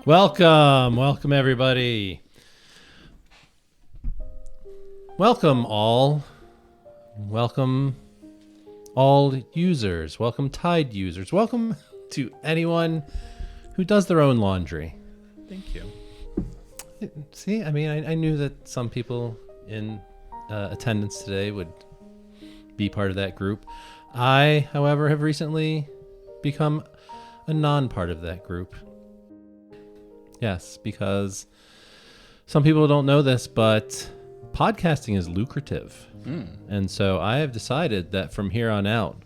Welcome everybody. Welcome all users. Welcome Tide users. Welcome to anyone who does their own laundry. Thank you. See, I mean, I knew that some people in attendance today would be part of that group. I, however, have recently become a non-part of that group. Yes, because some people don't know this, but podcasting is lucrative. And so I have decided that from here on out,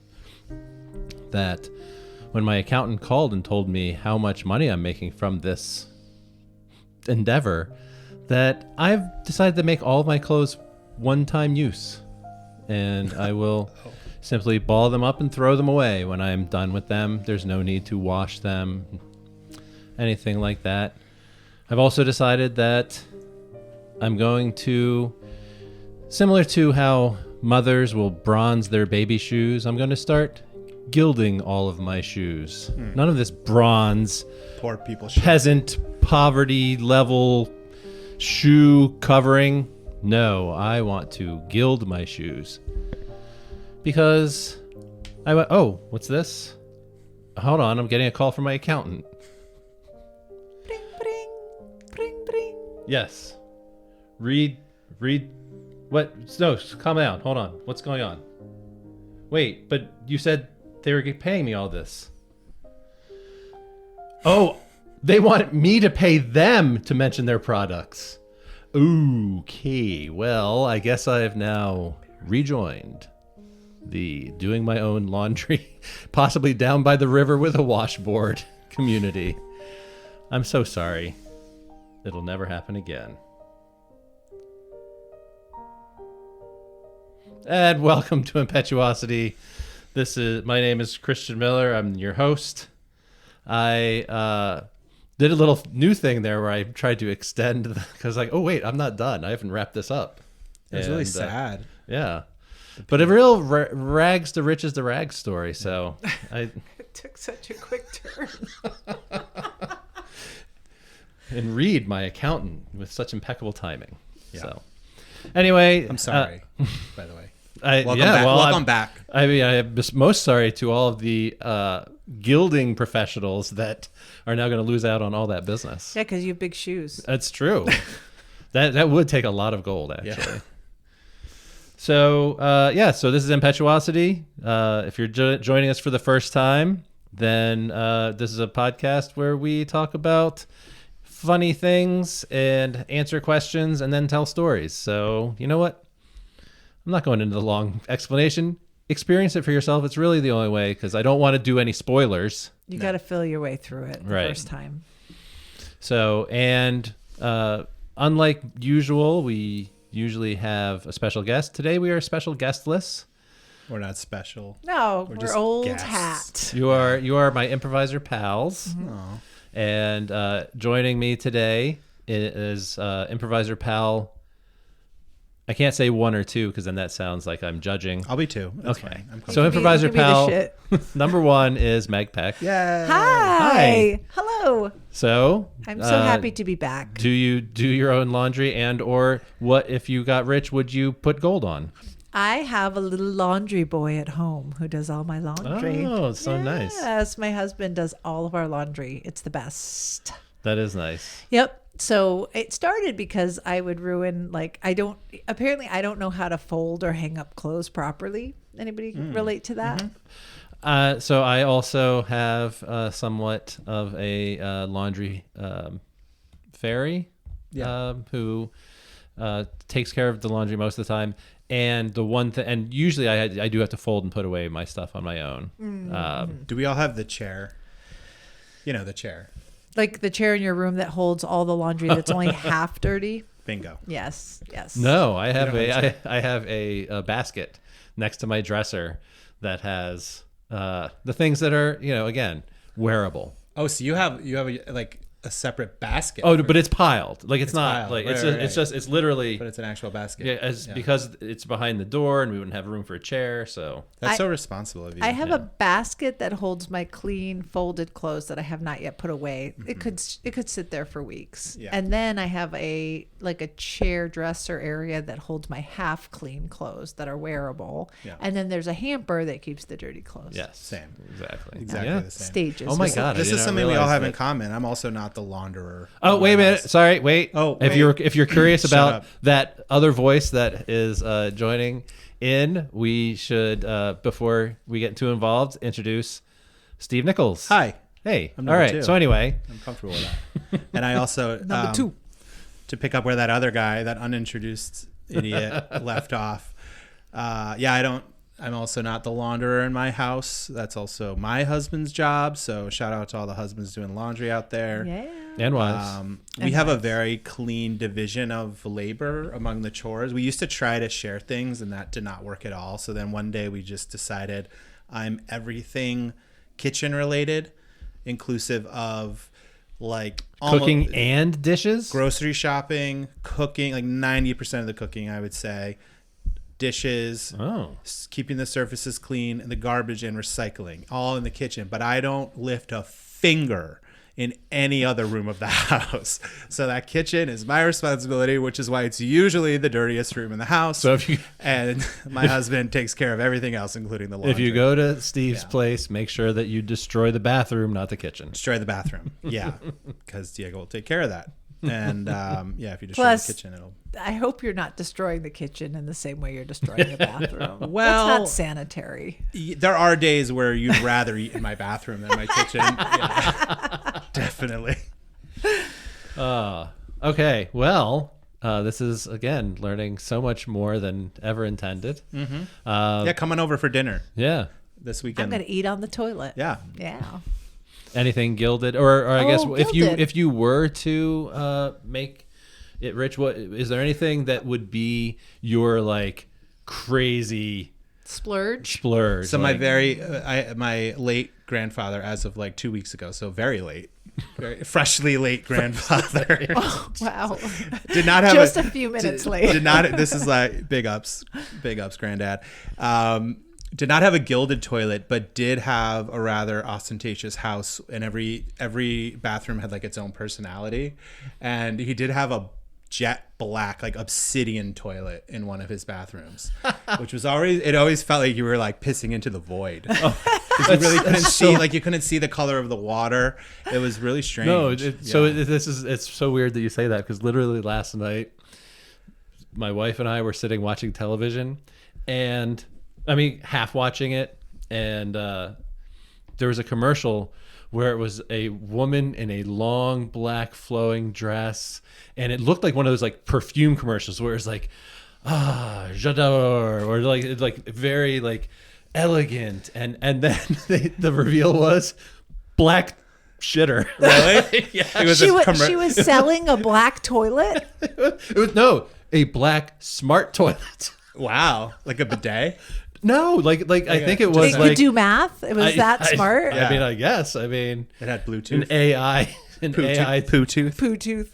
that when my accountant called and told me how much money I'm making from this endeavor, that I've decided to make all of my clothes one-time use. And I will simply ball them up and throw them away when I'm done with them. There's no need to wash them, anything like that. I've also decided that I'm going to, similar to how mothers will bronze their baby shoes, I'm going to start gilding all of my shoes. None of this bronze, Poor people should. peasant, poverty level shoe covering. No, I want to gild my shoes. Because I went, oh, what's this? Hold on, I'm getting a call from my accountant. Yes. Read. What? No, calm down. Hold on. What's going on? Wait, but you said they were paying me all this. Oh, they want me to pay them to mention their products. Okay, well, I guess I have now rejoined the doing my own laundry, possibly down by the river with a washboard community. I'm so sorry. It'll never happen again. And welcome to Impetuosity. My name is Christian Miller. I'm your host. I did a little new thing there where I tried to extend because oh wait, I'm not done. I haven't wrapped this up. It's really sad. Yeah. But a real rags to riches to rags story. So It took such a quick turn. And read my accountant with such impeccable timing. Yeah. So, anyway, I'm sorry. By the way, welcome back. I mean, I am most sorry to all of the gilding professionals that are now going to lose out on all that business. Yeah, because you have big shoes. That's true. that would take a lot of gold, actually. Yeah. So so this is Impetuosity. If you're joining us for the first time, then this is a podcast where we talk about funny things and answer questions and then tell stories. So, you know what? I'm not going into the long explanation. Experience it for yourself. It's really the only way because I don't want to do any spoilers. You got to feel your way through it the first time. So, and unlike usual, we usually have a special guest. Today we are special guestless. We're not special. No, we're just old guests. hat. You are my improviser pals. Mm-hmm. And joining me today is improviser pal. I can't say one or two because then that sounds like I'm judging. I'll be two. That's okay. Fine. So improviser pal number one is Meg Peck. Yeah. Hi. Hello. So I'm so happy to be back. Do you do your own laundry or what if you got rich, would you put gold on? I have a little laundry boy at home who does all my laundry. Oh, so nice. Yes, my husband does all of our laundry. It's the best. That is nice. Yep. So it started because I would ruin, I don't know how to fold or hang up clothes properly. Anybody relate to that? Mm-hmm. So I also have somewhat of a laundry fairy who takes care of the laundry most of the time. And the one thing, and usually I do have to fold and put away my stuff on my own. Do we all have the chair? You know, the chair. Like the chair in your room that holds all the laundry that's only half dirty? Bingo. Yes. No, I have I have a basket next to my dresser that has the things that are, again, wearable. Oh, so you have like a separate basket. Oh, but it's piled. Like it's not piled. like Right, it's right, it's just it's literally but it's an actual basket. yeah, because it's behind the door and we wouldn't have room for a chair. So That's I- so responsible of you. I have a basket that holds my clean folded clothes that I have not yet put away. It could sit there for weeks. Yeah. And then I have a chair dresser area that holds my half clean clothes that are wearable. Yeah. And then there's a hamper that keeps the dirty clothes. yes, Same. exactly. Exactly Yeah. the same. Stages. Oh my God! I This did is not something we all realize have in that. common. I'm also not the launderer. Oh, in wait a my minute. house. Sorry, wait. Oh, if wait. you're curious Shut about up. that other voice that is joining in, we should before we get too involved, introduce Steve Nichols. Hi. Hey. I'm All number right. two. So anyway, I'm comfortable with that. And I also Number 2. to pick up where that other guy, that unintroduced idiot, left off. I'm also not the launderer in my house. That's also my husband's job. So shout out to all the husbands doing laundry out there. Yeah. and wives. We And have a wives. very clean division of labor among the chores. We used to try to share things, and that did not work at all. So then one day we just decided I'm everything kitchen related, inclusive of like Cooking and dishes. grocery shopping, cooking, like 90% of the cooking, I would say, dishes, Oh. keeping the surfaces clean, and the garbage and recycling, all in the kitchen. But I don't lift a finger in any other room of the house. So that kitchen is my responsibility, which is why it's usually the dirtiest room in the house. So if you and my husband takes care of everything else, including the laundry. if you go to Steve's Yeah. place, make sure that you destroy the bathroom, not the kitchen. destroy the bathroom. Yeah, because Diego will take care of that. And if you destroy Plus, the kitchen, it'll... I hope you're not destroying the kitchen in the same way you're destroying the bathroom. Well- that's not sanitary. There are days where you'd rather eat in my bathroom than my kitchen. Yeah, definitely. Okay. Well, this is again learning so much more than ever intended. Yeah, come on over for dinner Yeah. this I'm weekend. going to eat on the toilet. Yeah. Yeah. Anything gilded, or I guess Oh, if gilded. you were to make it rich, what is there anything that would be your like crazy Splurge. splurge? So like, my late grandfather, as of like 2 weeks ago, so very late, very freshly late grandfather, Wow. did not have Just a few minutes late. Did not. This is like big ups, granddad. Did not have a gilded toilet, but did have a rather ostentatious house, and every bathroom had like its own personality. And he did have a jet black, like obsidian toilet in one of his bathrooms, which was always felt like you were like pissing into the void. You really couldn't see, like you couldn't see the color of the water. It was really strange. No, Yeah. it's so weird that you say that because literally last night, my wife and I were sitting watching television, and I mean half watching it, and there was a commercial where it was a woman in a long black flowing dress, and it looked like one of those like perfume commercials where it's like j'adore, or like very like elegant, and then the reveal was black shitter. Really? Yeah. It was She was selling a black toilet. It was a black smart toilet. Wow, like a bidet. No, like I think it was It like could do math. It was that smart. I mean, I guess. I mean, It had an Bluetooth. AI, Poo tooth. Poo tooth.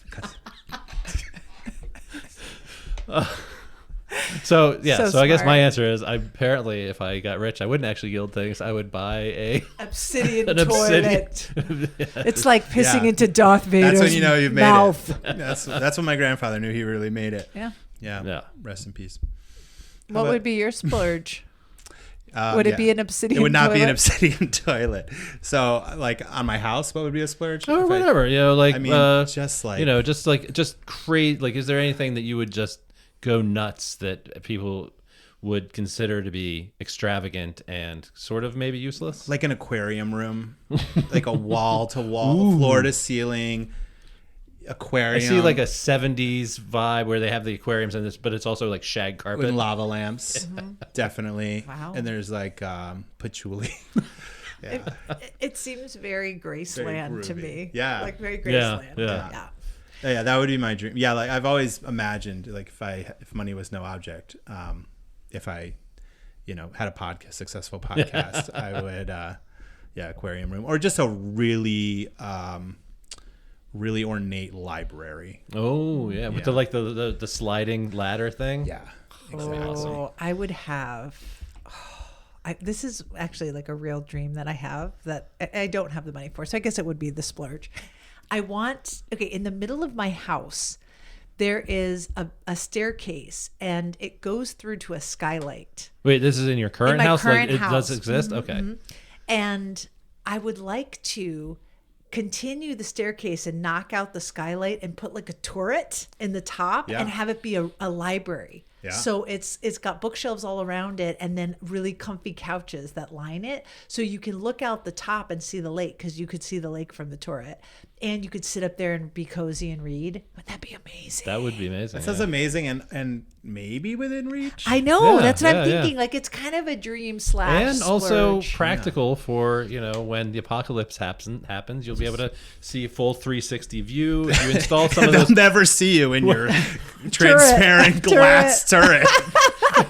So yeah. So So I guess my smart. answer is, apparently, if I got rich, I wouldn't actually gild things. I would buy Obsidian an toilet. obsidian. It's like pissing Yeah. into Darth Vader's That's when you know you've made mouth. it. That's when my grandfather knew he really made it. Yeah. Yeah. Yeah. Rest in peace. What about- would be your splurge? Would it be an obsidian It would not be an toilet? obsidian toilet. So, like on my house, what would be a splurge? Or If I- whatever, like I mean, just like just crazy. Like, is there anything that you would just go nuts that people would consider to be extravagant and sort of maybe useless? like an aquarium room, like a wall to wall, floor to ceiling aquarium. I see like a 70s vibe where they have the aquariums in this, but it's also like shag carpet. with lava lamps, definitely. Wow. And there's like patchouli. Yeah. It seems very Graceland to groovy. me. Yeah. Like very Yeah, Graceland. yeah. Yeah, that would be my dream. Yeah, like I've always imagined, like if money was no object, if I had a successful podcast, I would, aquarium room, or just a really, really ornate library. Oh yeah, with the sliding ladder thing. Yeah. Exactly. Oh, I would have. This is actually like a real dream that I have that I don't have the money for. So I guess it would be the splurge. I want, in the middle of my house, there is a staircase and it goes through to a skylight. Wait, this is in your current my house? current It house. does exist? Mhm, Okay. mhm. And I would like to continue the staircase and knock out the skylight and put like a turret in the top Yeah. and have it be a library. Yeah. So it's got bookshelves all around it and then really comfy couches that line it. So you can look out the top and see the lake because you could see the lake from the turret. And you could sit up there and be cozy and read. Would that be amazing? That would be amazing. That sounds amazing and maybe within reach. I know. Yeah, That's what I'm yeah, yeah. thinking. Like it's kind of a dream / And also splurge. practical for, when the apocalypse happens, you'll be able to see a full 360 view. If you install some of They'll those, never see you in your transparent glass turret.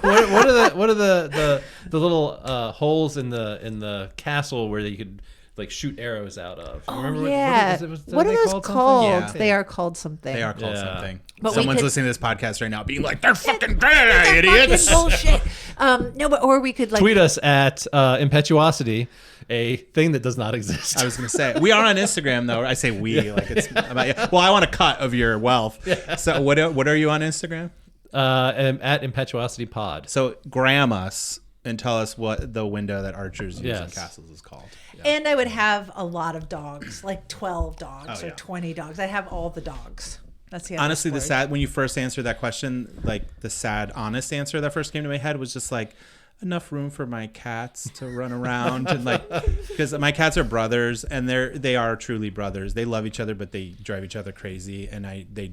what are the little holes in the castle where you could like shoot arrows out of? Remember Yeah. What are those called? something? Yeah. They are called something. They are called Yeah. something. But we Someone's could- listening to this podcast right now being like, they're fucking dead, idiots. Fucking bullshit. No, but or we could like Tweet us at impetuosity, a thing that does not exist. I was going to say, we are on Instagram though. I say we, like it's about you. Well, I want a cut of your wealth. So what are you on Instagram? At impetuosity pod. So gram us and tell us what the window that archers use in Yes. castles is called. Yeah. and I would have a lot of dogs, like 12 dogs Oh, or yeah. 20 dogs. I'd have all the dogs. That's the Honestly, other the splurge. sad, when you first answered that question, like the sad, honest answer that first came to my head was just like, enough room for my cats to run around and like, because my cats are brothers and they are truly brothers. They love each other, but they drive each other crazy. And they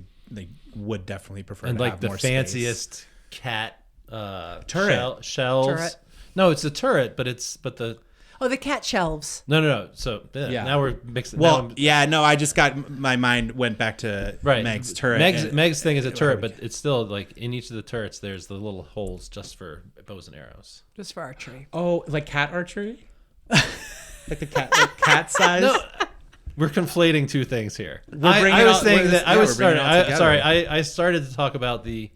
would definitely prefer And to like have the more fanciest space. cat Turret. shelves. Turret. No, it's a turret, but the Oh, the cat shelves. no. So Yeah. now we're mixing. Well, now yeah, no, I just got, my mind went back to right. Meg's turret. Meg's thing is a turret, would- but it's still like in each of the turrets, there's the little holes just for bows and arrows. Just for archery. Oh, like cat archery? Like the cat size? No, we're conflating two things here. We're bringing I was all- saying we're- that I yeah, was we're bringing starting. it all together. I started to talk about the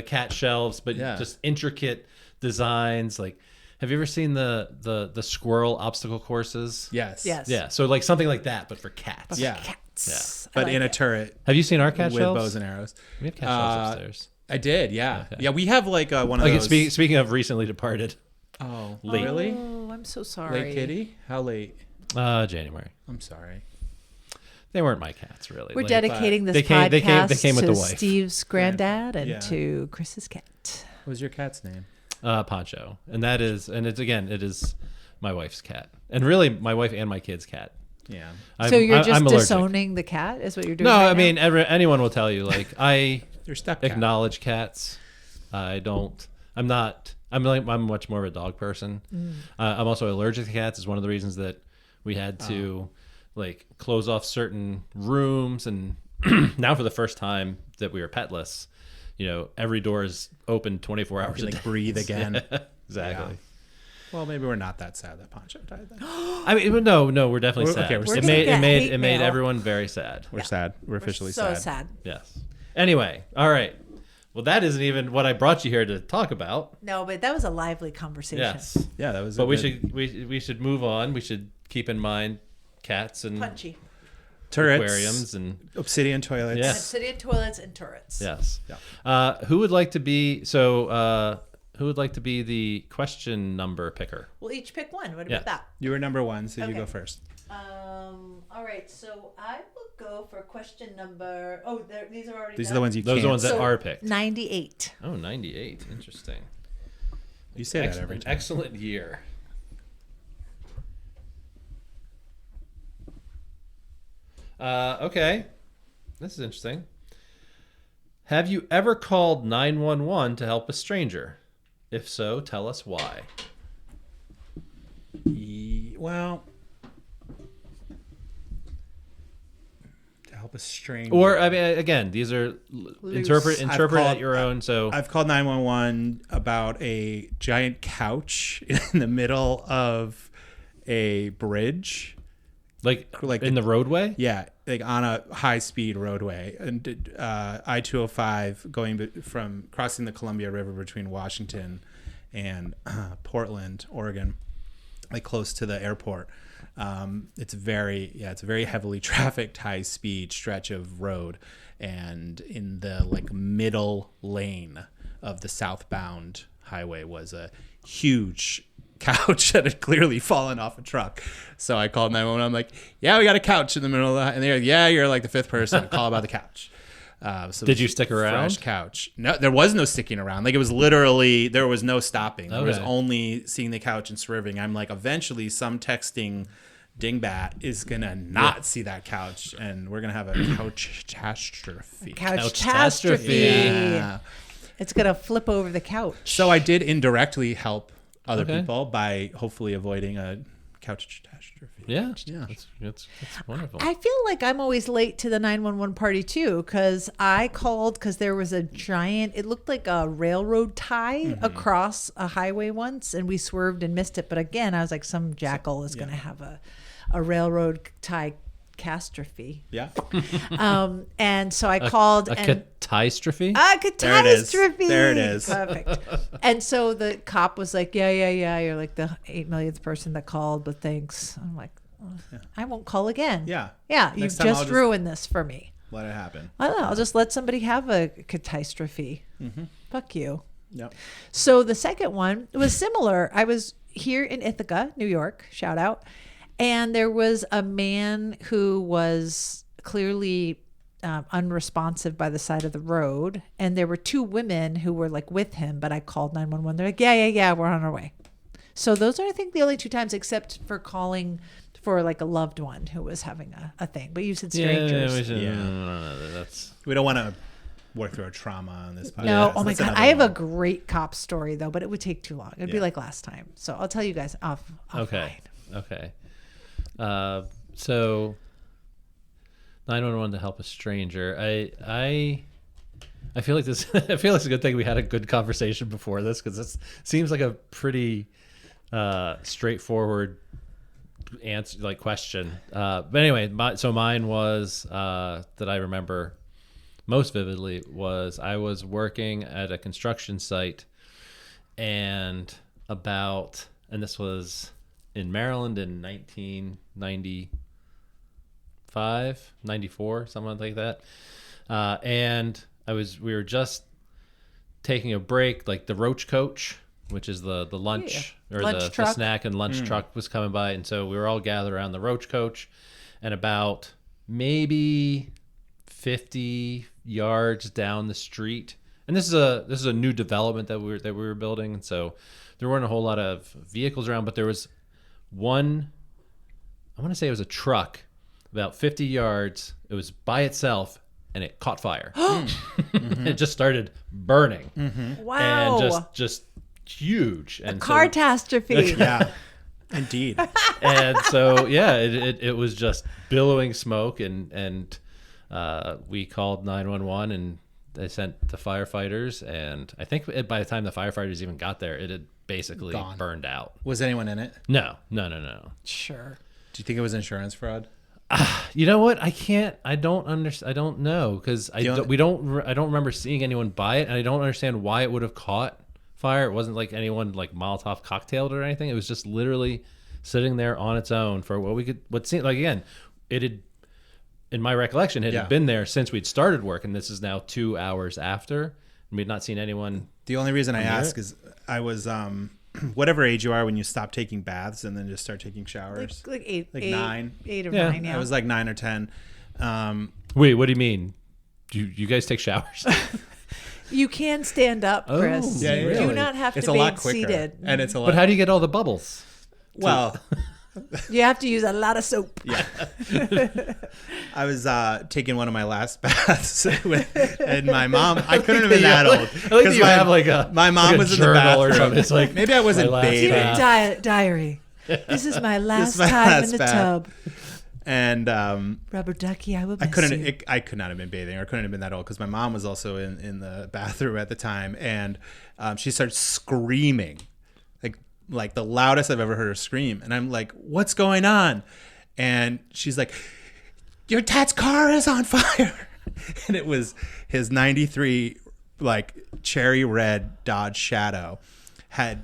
cat shelves, but Yeah. just intricate designs. Like, have you ever seen the squirrel obstacle courses? Yes. Yes. Yeah. So like something like that, but for cats. Yeah. Cats. I But like in a it. turret Have you seen our cat with shelves? bows and arrows. We have cat shelves upstairs. I did, yeah. Okay. Yeah, we have like one of Okay, those. speaking of recently departed, Oh, late. really? Oh, I'm so sorry. Late kitty? How late? January. I'm sorry. They weren't my cats, really. We're Like, dedicating this They came- they podcast came with to the wife. Steve's granddad and Yeah. to Chris's cat. What was your cat's name? Poncho, and it is my wife's cat, and really my wife and my kid's cat. Yeah. So you're just I'm allergic. disowning the cat is what you're doing No, right I now? mean anyone will tell you. Like I Your stepcat. acknowledge cats. I don't. I'm not. I'm much more of a dog person. I'm also allergic to cats. Is one of the reasons that we had to like close off certain rooms, and now for the first time that we were petless, every door is open 24 hours You a day. like breathe again. Exactly. Well, maybe we're not that sad that Poncho died then. I mean, no, we're definitely We're- sad. okay, we're it sad. made We're gonna get it made hate mail. everyone very sad. We're sad. We're officially so sad. sad. Yes. Anyway, all right. Well, that isn't even what I brought you here to talk about. No, but that was a lively conversation. Yes. Yeah, that was But a good- we should move on. We should keep in mind cats and Punchy. turrets, aquariums and obsidian toilets. Yeah. Obsidian toilets and turrets. yes. Yeah. Who would like to be who would like to be the question number picker? We'll each pick one. What Yeah. about that? You were number one, so you Okay. go first. All right. So I will go for question number. Oh, these are already. These are done? the ones you Those are can't. the ones that So, are picked. 98. Oh, 98. Interesting. You say that every An time. excellent year. Okay. This is interesting. Have you ever called 911 to help a stranger? If so, tell us why. Well, to help help a stranger. Or I mean, again, these are interpret I've at your own. So I've called 911 about a giant couch in the middle of a bridge. like in the roadway. Yeah, like on a high-speed roadway, and I-205 from crossing the Columbia River between Washington and Portland, Oregon, like close to the airport. It's a very heavily trafficked, high-speed stretch of road, and in the like middle lane of the southbound highway was a huge couch that had clearly fallen off a truck. So I called 911. I'm like, yeah, we got a couch in the middle of the, and they're like, yeah, you're like the fifth person to call about the couch. So Did you stick around? Fresh couch. No, there was no sticking around. Like it was literally, there was no stopping. There was only seeing the couch and swerving. I'm like, eventually some texting dingbat is going to not see that couch, and we're going to have a couch catastrophe. Couch-tastrophe. Yeah. It's going to flip over the couch. So I did indirectly help other people by hopefully avoiding a couch catastrophe. Yeah. That's wonderful. I feel like I'm always late to the 911 party too, because I called because there was a giant, it looked like a railroad tie across a highway once, and we swerved and missed it. But again, I was like, some jackal is going to have a railroad tie catastrophe. Yeah. And so I called a and catastrophe. a catastrophe. There it is. Perfect. And so the cop was like, yeah. You're like the 8 millionth person that called, but thanks. I'm like, I won't call again. Yeah. Yeah. Next You've time I'll just just ruined this for me. Let it happen. I don't know. I'll just let somebody have a catastrophe. Fuck you. Yep. So the second one was similar. I was here in Ithaca, New York, shout out. And there was a man who was clearly unresponsive by the side of the road. And there were two women who were like with him, but I called 911. They're like, yeah, we're on our way. So those are, I think, the only two times, except for calling for like a loved one who was having a thing. But you said strangers. We don't want to work through our trauma on this podcast. No, oh my That's God. another I have one. a great cop story, though, but it would take too long. It'd be like last time. So I'll tell you guys offline. Okay. So 911 to help a stranger. I feel like this. I feel like it's a good thing we had a good conversation before this, because this seems like a pretty straightforward answer, like question. But anyway, mine was that I remember most vividly was I was working at a construction site, and this was in Maryland in 1995, 94, something like that. And we were just taking a break, like the Roach Coach, which is the lunch or lunch the snack and lunch truck was coming by. And so we were all gathered around the Roach Coach, and about maybe 50 yards down the street. And this is a new development that we were building. And so there weren't a whole lot of vehicles around, but there was one, I want to say it was a truck about 50 yards. It was by itself, and it caught fire. It just started burning. Wow. And just huge. And catastrophe. Yeah, indeed. And so, yeah, it was just billowing smoke, and we called 911, and they sent the firefighters. And I think by the time the firefighters even got there, it had basically burned out. Was anyone in it? No. Sure. Do you think it was insurance fraud? You know what? I don't know, because I don't remember seeing anyone buy it, and I don't understand why it would have caught fire. It wasn't like anyone like Molotov cocktailed or anything. It was just literally sitting there on its own for what seemed like, again, it had, in my recollection, it had been there since we'd started work, and this is now 2 hours after, and we'd not seen anyone. The only reason I ask is I was whatever age you are when you stop taking baths and then just start taking showers. Like eight, 9. 8 or 9. Yeah. I was like 9 or 10. Wait, what do you mean? Do you guys take showers? You can stand up, Chris. Yeah, You do not have to be seated. And it's a lot. But how do you get all the bubbles? Well, you have to use a lot of soap. yeah. I was taking one of my last baths and my mom. I couldn't have been that old. I like that you have like my mom was in the journal bathroom. or something. It's like maybe I wasn't my last bathing. bath. Diary. This is my last my time last in the bath. tub. And Rubber ducky, I would. I could not have been bathing, or couldn't have been that old, because my mom was also in the bathroom at the time, and she started screaming, like the loudest I've ever heard her scream. And I'm like, "What's going on?" And she's like, "Your dad's car is on fire." And it was his 93 like cherry red Dodge Shadow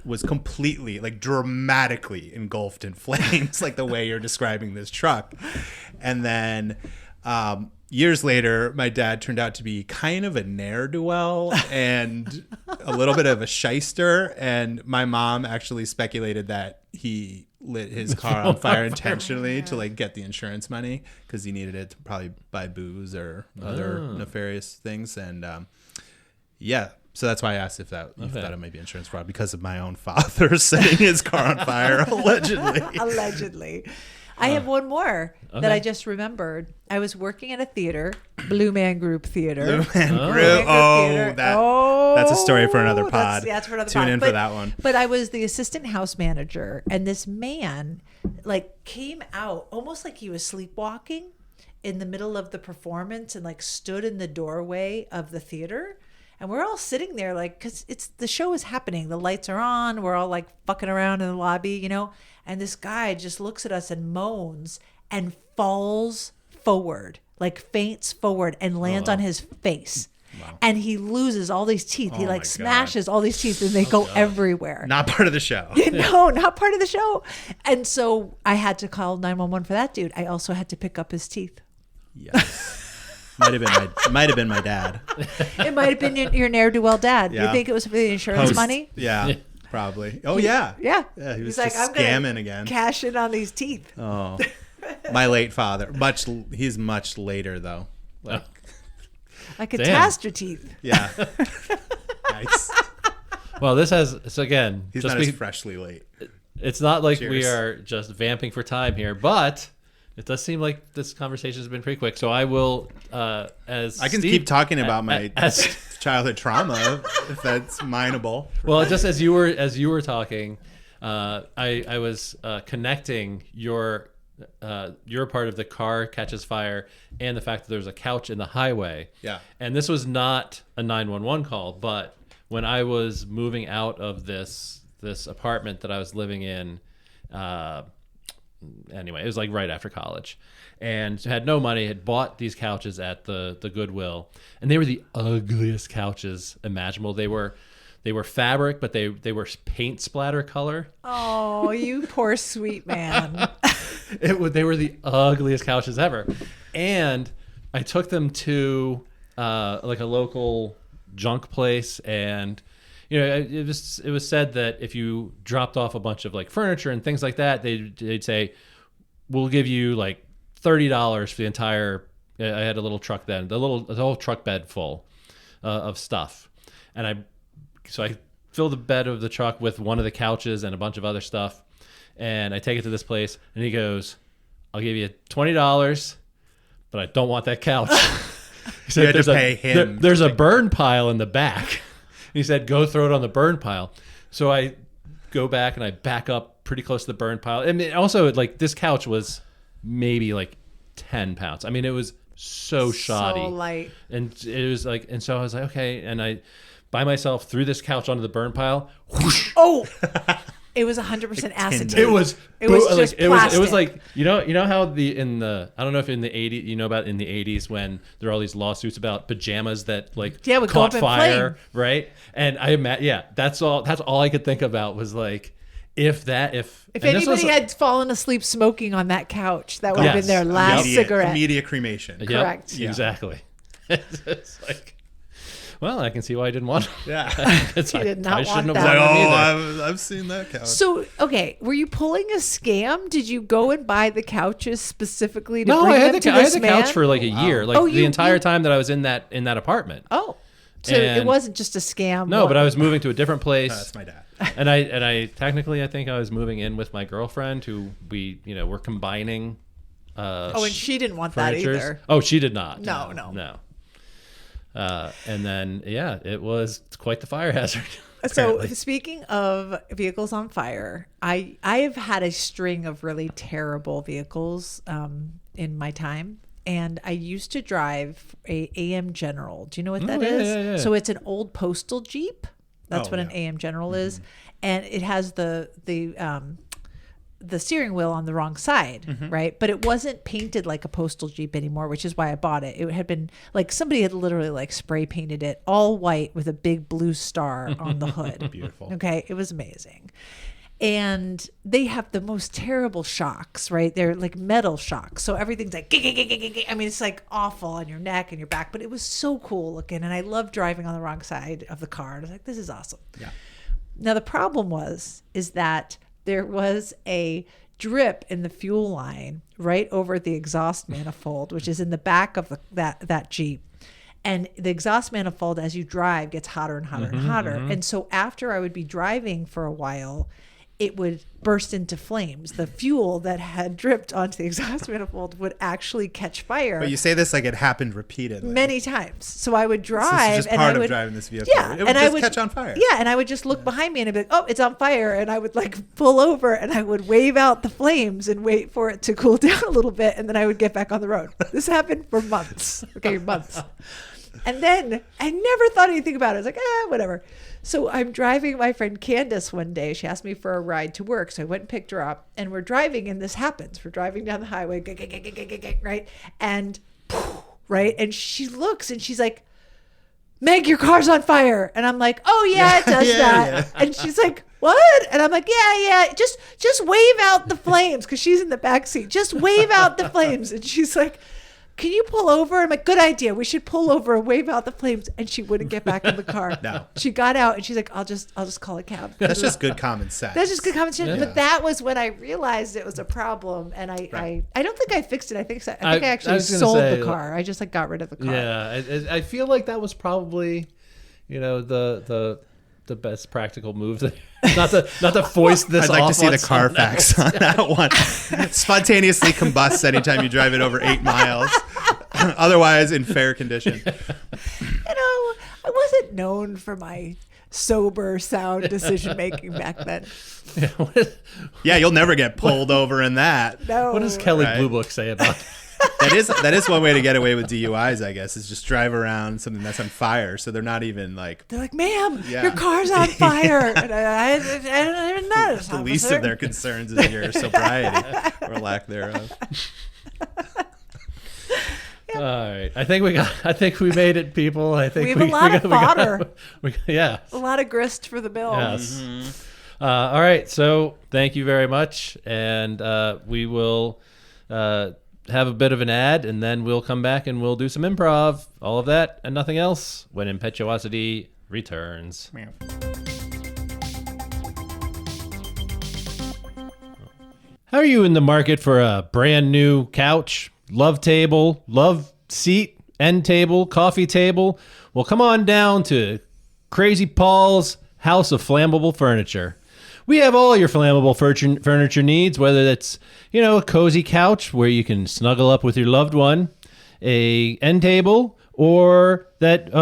was completely, like, dramatically engulfed in flames, like the way you're describing this truck. And then years later, my dad turned out to be kind of a ne'er-do-well and a little bit of a shyster. And my mom actually speculated that he lit his car on fire intentionally to, like, get the insurance money, because he needed it to probably buy booze or other nefarious things. And yeah. So that's why I asked if you thought it might be insurance fraud, because of my own father setting his car on fire, allegedly. Allegedly. I have one more that I just remembered. I was working at a theater, Blue Man Group Theater. Blue Man Group. That's a story for another pod. That's for another Tune pod. in for that one. But I was the assistant house manager, and this man, like, came out almost like he was sleepwalking in the middle of the performance, and, like, stood in the doorway of the theater. And we're all sitting there, like, because the show is happening. The lights are on. We're all, like, fucking around in the lobby, you know. And this guy just looks at us and moans and falls forward, like faints forward, and lands on his face. Wow. And he loses all these teeth. He, like, smashes all these teeth, and they go everywhere. Not part of the show. No, not part of the show. And so I had to call 911 for that dude. I also had to pick up his teeth. Yes. Might have been my dad. It might have been your ne'er-do-well dad. Yeah. You think it was for the insurance money? Yeah, probably. Oh, yeah. Yeah. He was He's like, just I'm scamming again. Cash in on these teeth. Oh, my late father. He's much later, though. Like a taster teeth. Yeah. Nice. Well, this has, so again, he's not as freshly late. It's not like Cheers. we are just vamping for time here, but it does seem like this conversation has been pretty quick. So I will, as I can Steve, keep talking about my childhood trauma, if that's mineable. Well, just as you were talking, I was connecting your part of the car catches fire and the fact that there's a couch in the highway. Yeah. And this was not a 911 call, but when I was moving out of this apartment that I was living in, anyway, it was like right after college, and had no money, had bought these couches at the Goodwill, and they were the ugliest couches imaginable. They were fabric, but they were paint splatter color. Oh, you poor sweet man. They were the ugliest couches ever. And I took them to like a local junk place, and you know, it was said that if you dropped off a bunch of like furniture and things like that, they'd say, we'll give you like $30 for the entire. I had a little truck then, the whole truck bed full of stuff, and I filled the bed of the truck with one of the couches and a bunch of other stuff, and I take it to this place, and he goes, "I'll give you $20, but I don't want that couch." He said, you had to pay him. There's a burn pile in the back. He said, "Go throw it on the burn pile." So I go back and I back up pretty close to the burn pile. And also, like, this couch was maybe like 10 pounds. I mean, it was so shoddy. So light. And it was like, and so I was like, okay. And I, by myself, threw this couch onto the burn pile. Whoosh. Oh, it was 100% acetate. It was just it plastic. was like, you know how I don't know if in the 80s, you know about in the 80s when there are all these lawsuits about pajamas that like would caught go up in fire, flame. right? And that's all I could think about was like, if anybody had fallen asleep smoking on that couch, that would have been their last cigarette. Immediate cremation. Yep, correct. Yeah. Exactly. It's like, well, I can see why I didn't want them. Yeah. He did not I shouldn't want have that. wanted them either. I've seen that couch. So, okay, were you pulling a scam? Did you go and buy the couches specifically to No, bring I had them the to this man? couch for like a year, like the entire you- time that I was in that apartment. Oh, so it And- wasn't just a scam. No, but I was moving to a different place. That's my dad. And I technically, I think I was moving in with my girlfriend, who we, were combining. Oh, and she didn't want furnitures. that either. Oh, she did not. No. And then, it was quite the fire hazard. So Apparently. speaking of vehicles on fire, I have had a string of really terrible vehicles in my time. And I used to drive a AM General. Do you know what that is? Yeah. So it's an old postal Jeep. That's Oh, what an yeah. AM General is. And it has the steering wheel on the wrong side, right? But it wasn't painted like a postal Jeep anymore, which is why I bought it. It had been like somebody had literally like spray painted it all white with a big blue star on the hood. Beautiful. Okay, it was amazing. And they have the most terrible shocks, right? They're like metal shocks. So everything's like, I mean, it's like awful on your neck and your back, but it was so cool looking. And I love driving on the wrong side of the car. I was like, this is awesome. Yeah. Now, the problem is that there was a drip in the fuel line right over the exhaust manifold, which is in the back of that Jeep. And the exhaust manifold, as you drive, gets hotter and hotter and hotter. And so after I would be driving for a while, it would burst into flames. The fuel that had dripped onto the exhaust manifold would actually catch fire. But you say this like it happened repeatedly. Many times. So I would This drive, is just and part I of would driving this vehicle. Yeah, It would and I just would catch on fire. Yeah, and I would just look behind me and I'd be like, "Oh, it's on fire!" And I would like pull over and I would wave out the flames and wait for it to cool down a little bit, and then I would get back on the road. This happened for months. Okay, months. And then I never thought anything about it. I was like, whatever. So I'm driving my friend Candace one day. She asked me for a ride to work. So I went and picked her up, and we're driving, and this happens. We're driving down the highway, right? And right. And she looks and she's like, "Meg, your car's on fire." And I'm like, "Oh yeah, it does that." Yeah. And she's like, "What?" And I'm like, yeah. Just wave out the flames, because she's in the back seat. Just wave out the flames. And she's like, "Can you pull over?" I'm like, "Good idea. We should pull over and wave out the flames." And she wouldn't get back in the car. No. She got out and she's like, I'll just call a cab. That's just good common sense. That's just good common sense. Yeah. But that was when I realized it was a problem, and I don't think I fixed it. I think I I actually was gonna sold say, the car. I just like got rid of the car. Yeah, I feel like that was probably, the best practical move. Not to foist this. I'd like off to see on the someone Carfax else. on that one. Spontaneously combusts anytime you drive it over 8 miles. Otherwise, in fair condition. I wasn't known for my sober, sound decision making back then. Yeah, you'll never get pulled over in that. No. What does Kelly Right. Blue Book say about? That is one way to get away with DUIs, I guess, is just drive around something that's on fire. So they're not even like They're like, "Ma'am, Yeah. your car's on fire." And I don't even notice. the least of their concerns is your sobriety or lack thereof. All right, I think we made it, people. I think We have a lot of fodder. Yeah. A lot of grist for the bill. Yes. All right. So thank you very much, and we will have a bit of an ad, and then we'll come back and we'll do some improv. All of that and nothing else when Impetuosity returns. How are you in the market for a brand new couch, love table, love seat, end table, coffee table? Well, come on down to Crazy Paul's House of Flammable Furniture. We have all your flammable furniture needs, whether that's, a cozy couch where you can snuggle up with your loved one, a end table, or that,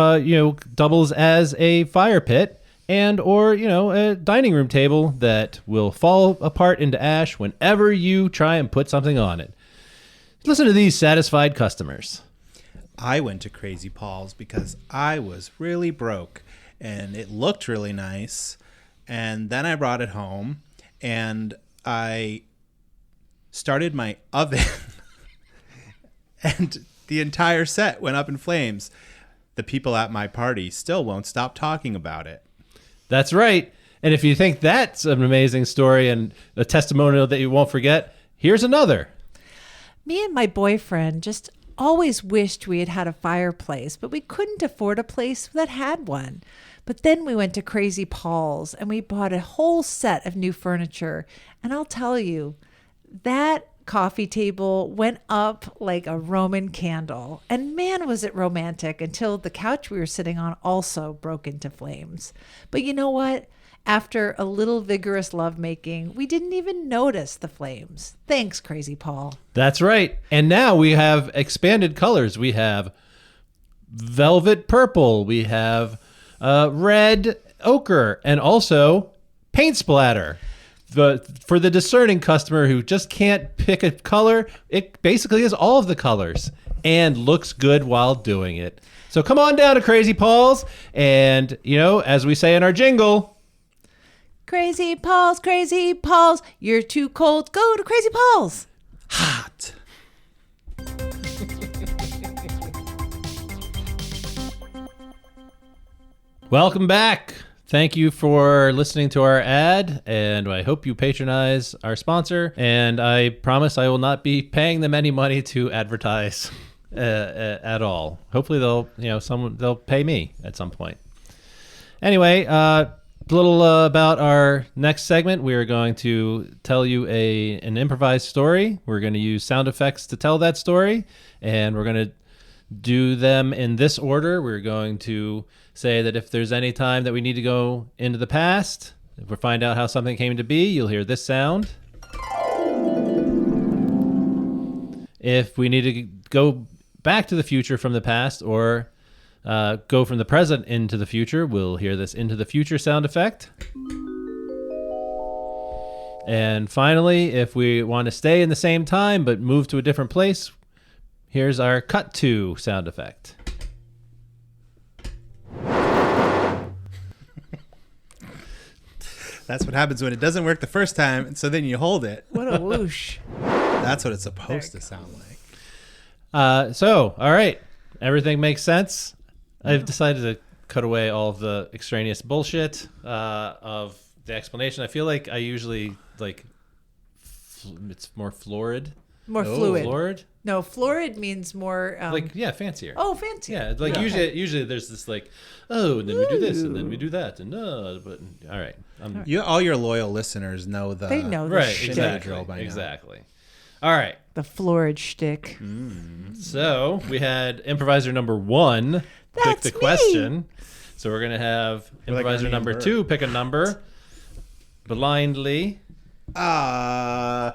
doubles as a fire pit, and or a dining room table that will fall apart into ash whenever you try and put something on it. Listen to these satisfied customers. I went to Crazy Paul's because I was really broke and it looked really nice. And then I brought it home and I started my oven and the entire set went up in flames. The people at my party still won't stop talking about it. That's right. And if you think that's an amazing story and a testimonial that you won't forget, here's another. Me and my boyfriend just always wished we had had a fireplace, but we couldn't afford a place that had one. But then we went to Crazy Paul's and we bought a whole set of new furniture. And I'll tell you, that coffee table went up like a Roman candle. And man, was it romantic until the couch we were sitting on also broke into flames. But you know what? After a little vigorous lovemaking, we didn't even notice the flames. Thanks, Crazy Paul. That's right. And now we have expanded colors. We have velvet purple. We have red, ochre, and also paint splatter. For the discerning customer who just can't pick a color, it basically is all of the colors and looks good while doing it. So come on down to Crazy Paul's, and, as we say in our jingle, Crazy Paul's, you're too cold. Go to Crazy Paul's. Hot. welcome back. Thank you for listening to our ad, and I hope you patronize our sponsor. And I promise I will not be paying them any money to advertise at all. Hopefully they'll pay me at some point. Anyway, a little about our next segment. We are going to tell you an improvised story. We're going to use sound effects to tell that story, and we're going to do them in this order. We're going to say that if there's any time that we need to go into the past, if we find out how something came to be, you'll hear this sound. If we need to go back to the future from the past, or go from the present into the future, we'll hear this into the future sound effect. And finally, if we want to stay in the same time but move to a different place, here's our cut to sound effect. That's what happens when it doesn't work the first time, and so then you hold it. What a whoosh. That's what it's supposed to sound like. So, all right. Everything makes sense. I've decided to cut away all of the extraneous bullshit of the explanation. I feel like I usually, it's more florid. More fluid. Florid? No, florid means more... fancier. Oh, fancier. Yeah, usually there's this and then we do this, and then we do that, and but all right. All your loyal listeners know the... They know the Right, shtick. exactly. All right. The florid shtick. So we had improviser number 1 pick That's the me. question. So we're going to have We're like improviser Ernie number and Bert. 2 pick a number blindly. 2.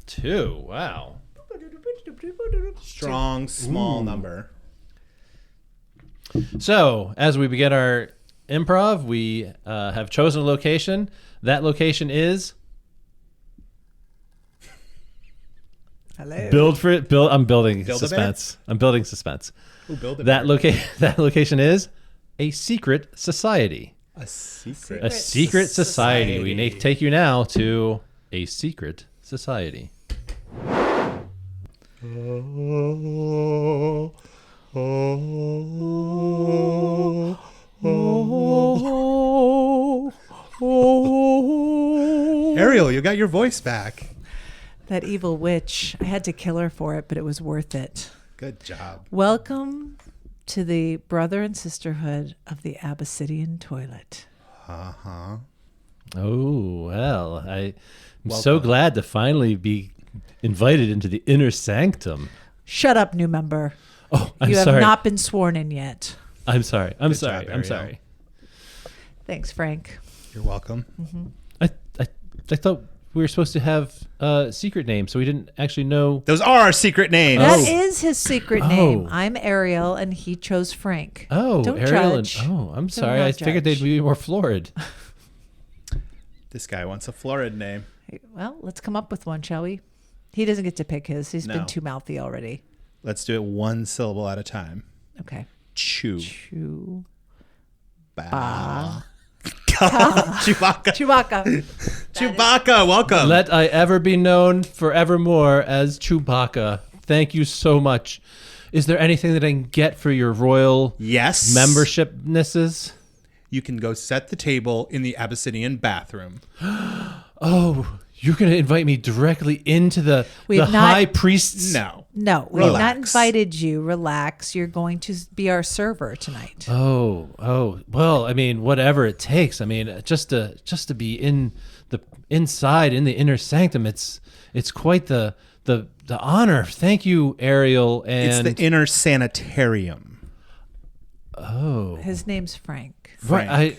2. Wow. Strong, small number. So as we begin our improv, we have chosen a location. That location is... Hello. I'm building Build-A-Bear? suspense. I'm building suspense. Ooh, That location is a secret society. A secret. A secret society. society. We take you now to a secret society. Ariel, you got your voice back. That evil witch. I had to kill her for it, but it was worth it. Good job. Welcome to the brother and sisterhood of the Obsidian toilet. Uh-huh. Oh, well, I'm Welcome. so glad to finally be invited into the inner sanctum. Shut up, new member. Oh, I'm You sorry. have not been sworn in yet. I'm sorry. I'm Good sorry. job, I'm Ariel. sorry. Thanks, Frank. You're welcome. I thought we were supposed to have secret names, so we didn't actually know. Those are our secret names. That is his secret name. Oh. I'm Ariel, and he chose Frank. Oh, Don't Ariel judge. I'm sorry. not I figured judge. they'd be more florid. This guy wants a florid name. Well, let's come up with one, shall we? He doesn't get to pick his. He's No. been too mouthy already. Let's do it one syllable at a time. Okay. Chew. Chew. Ba. Chewbacca. Chewbacca. Chewbacca, welcome. Let I ever be known forevermore as Chewbacca. Thank you so much. Is there anything that I can get for your royal Yes. membershipnesses? You can go set the table in the Obsidian bathroom. Oh, you're going to invite me directly into the have not- high priest's... No. No, we have not Relax. invited you. Relax. You're going to be our server tonight. Oh, well, I mean, whatever it takes. I mean, just to be in the inside in the inner sanctum, it's quite the honor. Thank you, Ariel. And It's the inner sanitarium. His name's Frank. Right,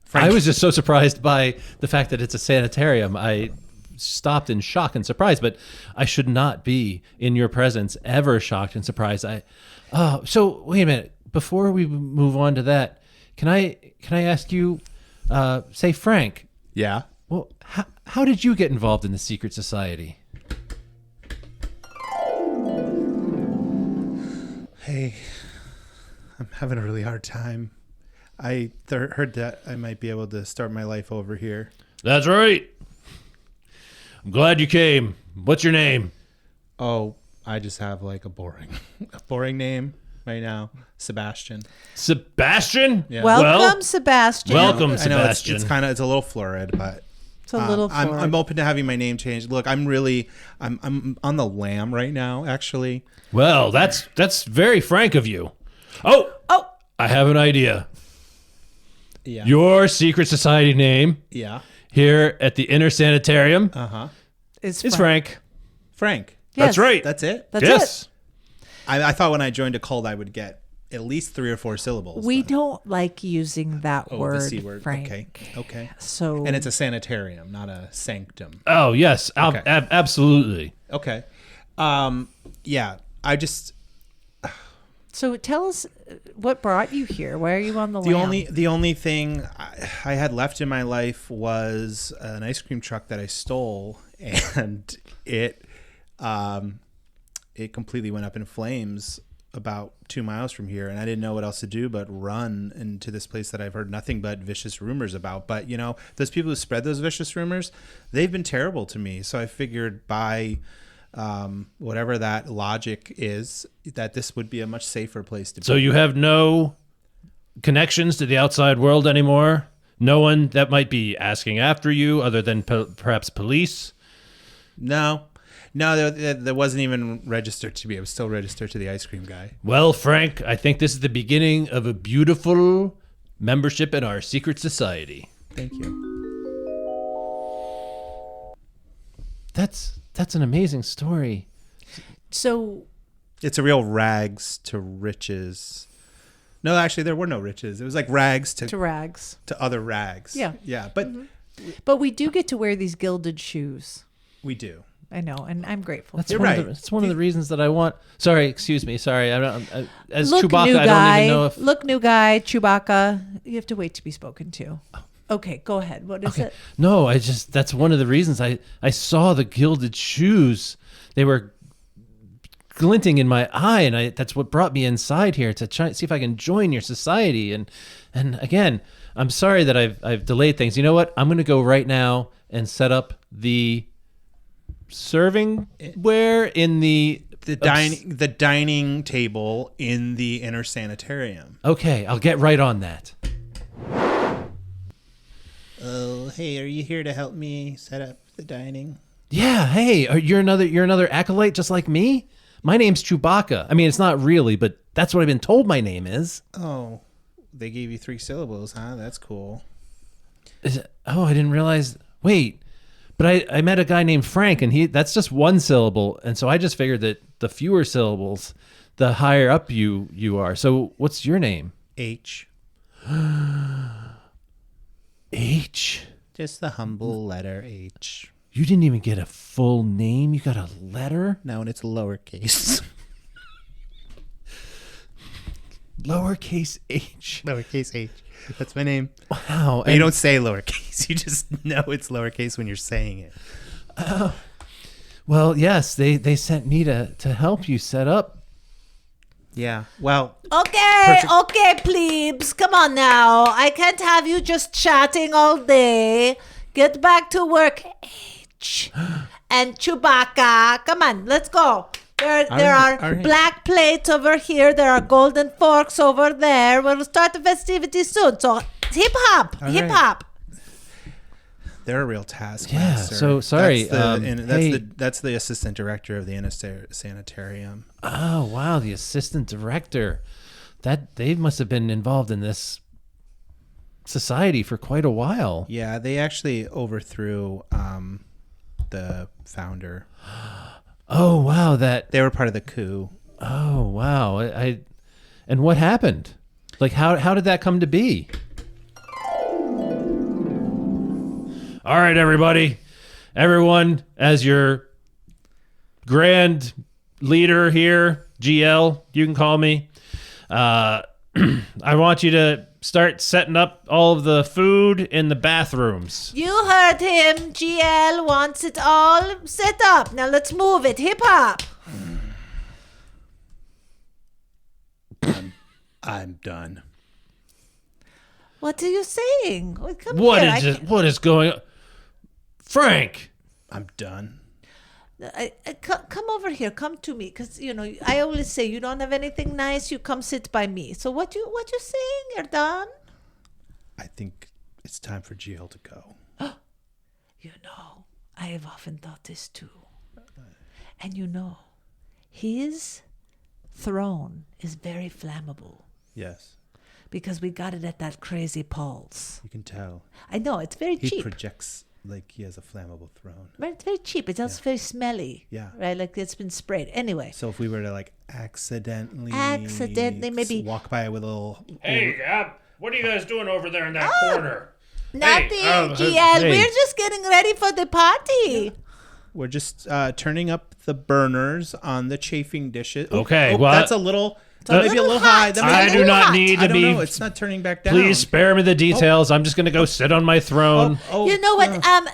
Frank. I was just so surprised by the fact that it's a sanitarium. I stopped in shock and surprise, but I should not be in your presence ever shocked and surprised. So wait a minute. before we move on to that, can I ask you, say Frank, Yeah. well, how did you get involved in the secret society? Hey, I'm having a really hard time. I heard that I might be able to start my life over here. That's right. I'm glad you came. What's your name? Oh, I just have like a boring name right now. Sebastian. Sebastian? Yeah. Welcome, Sebastian. Welcome, I know Sebastian. it's a little florid, but It's a little I'm open to having my name changed. Look, I'm on the lam right now, actually. Well, that's very frank of you. Oh, I have an idea. Yeah. Your secret society name Yeah. here at the Inner Sanitarium It's is Frank. Frank. Yes. That's right. That's it? That's yes. it. I thought when I joined a cult I would get at least 3 or 4 syllables. We but- don't like using that Oh, word, the C word. Frank. Okay. So And it's a sanitarium, not a sanctum. Oh, yes. Okay. Absolutely. Okay. Yeah. So tell us what brought you here. Why are you on the lam? The only thing I had left in my life was an ice cream truck that I stole, and it completely went up in flames about 2 miles from here, and I didn't know what else to do but run into this place that I've heard nothing but vicious rumors about. But you know, those people who spread those vicious rumors, they've been terrible to me. So I figured by whatever that logic is, that this would be a much safer place to be. So you have no connections to the outside world anymore? No one that might be asking after you other than perhaps police? No, there wasn't even registered to me. I was still registered to the ice cream guy. Well, Frank, I think this is the beginning of a beautiful membership in our secret society. Thank you. That's an amazing story. So It's a real rags to riches. No, actually, there were no riches. It was like rags to rags. to other rags. Yeah. Yeah, but But we do get to wear these gilded shoes. we do. I know, and I'm grateful. That's You're one right. Of it's one of the reasons that I want. Sorry, excuse me. Sorry, as Look, Chewbacca, new I guy. don't even know if. Look, new guy, Chewbacca. You have to wait to be spoken to. Okay, go ahead. What is it? No, that's one of the reasons I saw the gilded shoes. They were glinting in my eye, and that's what brought me inside here to try see if I can join your society. And again, I'm sorry that I've delayed things. You know what? I'm going to go right now and set up the serving ware in the dining table in the inner sanitarium. Okay, I'll get right on that. Oh, hey, are you here to help me set up the dining? Yeah, hey, you're another acolyte just like me? My name's Chewbacca. I mean, it's not really, but that's what I've been told my name is. Oh, they gave you 3 syllables, huh? That's cool. Oh, I didn't realize. Wait, but I met a guy named Frank, and that's just 1 syllable, and so I just figured that the fewer syllables, the higher up you are. So what's your name? H. H. Just the humble letter H. You didn't even get a full name. You got a letter. No, and it's lowercase. Lowercase h. Lowercase h. That's my name. Wow. But you don't say lowercase. You just know it's lowercase when you're saying it. Well, yes, they sent me to help you set up. Yeah. Well, Okay, plebes. Come on now. I can't have you just chatting all day. Get back to work. H. And Chewbacca. Come on, let's go. There right, are all right. black plates over here. There are golden forks over there. We'll start the festivities soon. So hip hop, All hip right. hop. they're a real task. Yeah, master. so sorry, That's the assistant director of the inner sanitarium. Oh, wow, the assistant director. They must have been involved in this society for quite a while. Yeah, they actually overthrew the founder. Oh, wow, They were part of the coup. Oh, wow. And what happened? Like how did that come to be? All right, everybody. Everyone, as your grand leader here, GL, you can call me. I want you to start setting up all of the food in the bathrooms. You heard him. GL wants it all set up. Now let's move it. Hip hop. I'm done. What are you saying? Well, come What here. is it? What is going on? Frank! I'm done. Come over here. Come to me, because I always say you don't have anything nice. You come sit by me. So what you saying? You're done. I think it's time for GL to go. I have often thought this too. And his throne is very flammable Yes, because we got it at that crazy Paul's. you can tell. I know it's very He cheap. projects like he has a flammable throne. But it's very cheap. It's also very smelly. Yeah. Right? Like it's been sprayed. Anyway. So if we were to like accidentally maybe walk by with a little Hey, what are you guys doing over there in that corner? Nothing, GL. hey. We're just getting ready for the party. we're just turning up the burners on the chafing dishes. Okay, well, that's a little maybe a little hot. high. That I might I be- do little not hot. need I to don't be. know. It's not turning back down. Please spare me the details. I'm just going to go sit on my throne. You know what, GL,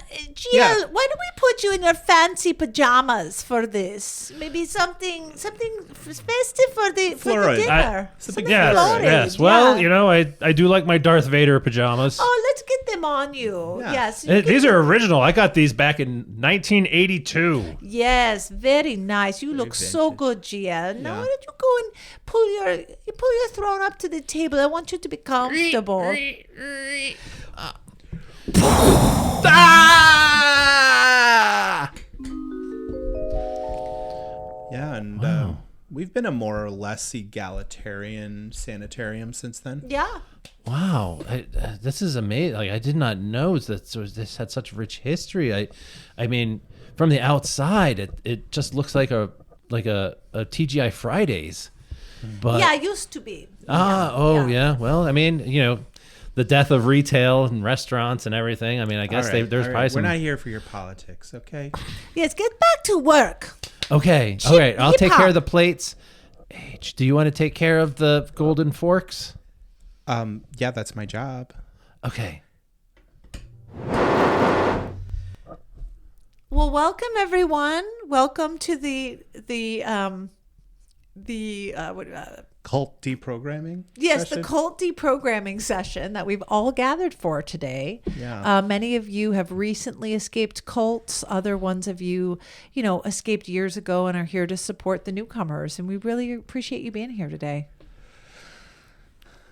Yeah. why don't we put you in your fancy pajamas for this? Maybe something festive for the Florid. dinner. Something Yes, florid, yes. Well, yeah. I do like my Darth Vader pajamas. Oh, let's get them on you. Yeah. Yes. These are original. I got these back in 1982. Yes, very nice. You look so vintage. good, GL. Now Yeah. why don't you go and pull your throne up to the table? I want you to be comfortable. Yeah, and we've been a more or less egalitarian sanitarium since then. Yeah. Wow, this is amazing. Like I did not know that this had such rich history. I mean, from the outside, it just looks like a TGI Fridays. But Yeah, it used to be. yeah. Well, I mean, the death of retail and restaurants and everything. I mean, I guess All right, there's all right. probably some. We're not here for your politics, okay? Yes, get back to work. Okay, all right. I'll take hip-hop. care of the plates. H, do you want to take care of the golden forks? Yeah, that's my job. Okay. Well, welcome everyone. Welcome to the Cult deprogramming. yes, session? the cult deprogramming session that we've all gathered for today. Yeah. Many of you have recently escaped cults. Other ones of you, escaped years ago and are here to support the newcomers. And we really appreciate you being here today.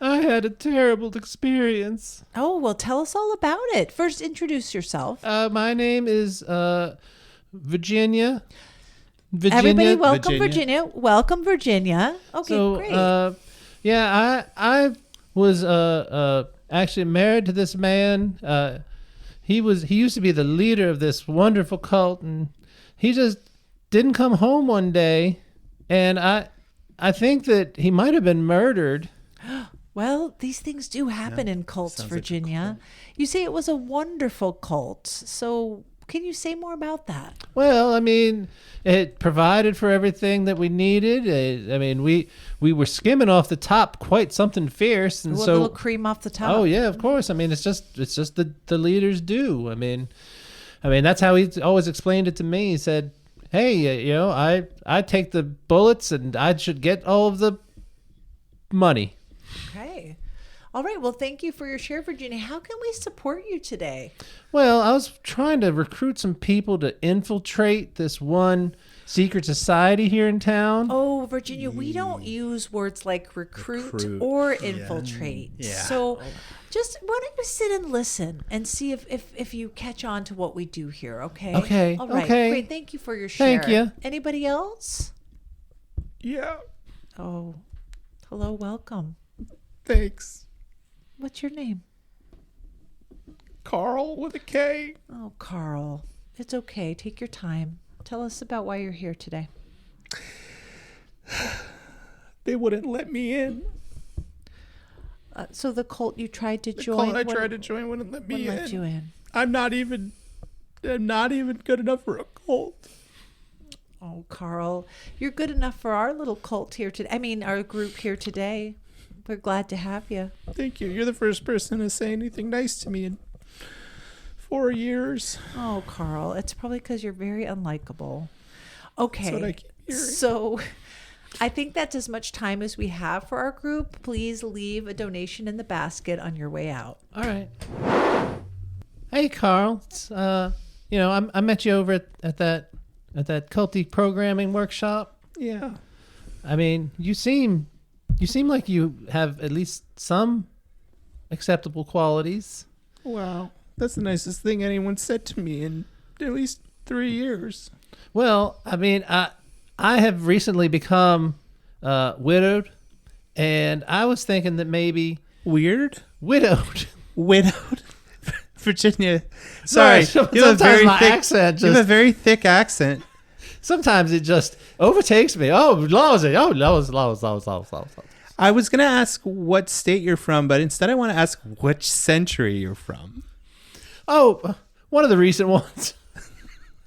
I had a terrible experience. Oh, well, tell us all about it. First, introduce yourself. My name is Virginia. Everybody, welcome Virginia. Virginia. Welcome Virginia. Okay, So, great. I was actually married to this man. He used to be the leader of this wonderful cult, and he just didn't come home one day, and I think that he might have been murdered. Well, these things do happen in cults, sounds like a Virginia. You say it was a wonderful cult. So can you say more about that? Well, I mean, it provided for everything that we needed. I mean, we were skimming off the top quite something fierce, and A so little cream off the top. oh yeah, of course. I mean, it's just the leaders do. I mean, that's how he always explained it to me. He said, "Hey, I take the bullets, and I should get all of the money." Okay. All right. Well, thank you for your share, Virginia. How can we support you today? Well, I was trying to recruit some people to infiltrate this one secret society here in town. Oh, Virginia, we don't use words like recruit or infiltrate. Yeah. So just why don't you sit and listen and see if you catch on to what we do here, okay? Okay, All right. okay. Great. Thank you for your share. Thank you. Anybody else? Yeah. Oh, hello. Welcome. Thanks. What's your name? Carl with a K. Oh, Carl. It's okay. Take your time. Tell us about why you're here today. They wouldn't let me in. So the cult you tried to The join. cult I tried to join wouldn't let me wouldn't in. let you in. I'm not even good enough for a cult. Oh, Carl, you're good enough for our little cult here today. I mean, our group here today. We're glad to have you. Thank you. You're the first person to say anything nice to me in 4 years. Oh, Carl, it's probably because you're very unlikable. Okay. That's what I keep hearing. So I think that's as much time as we have for our group. Please leave a donation in the basket on your way out. All right. Hey, Carl. It's, I met you over at that culty programming workshop. Yeah. I mean, you seem like you have at least some acceptable qualities. Wow. That's the nicest thing anyone said to me in at least 3 years. Well, I mean, I have recently become widowed, and I was thinking that maybe Widowed? widowed. Virginia. Sorry. Sometimes my accent You have a just very thick accent. sometimes it just overtakes me. Oh, lousy. Oh, lousy. I was going to ask what state you're from, but instead I want to ask which century you're from. Oh, one of the recent ones.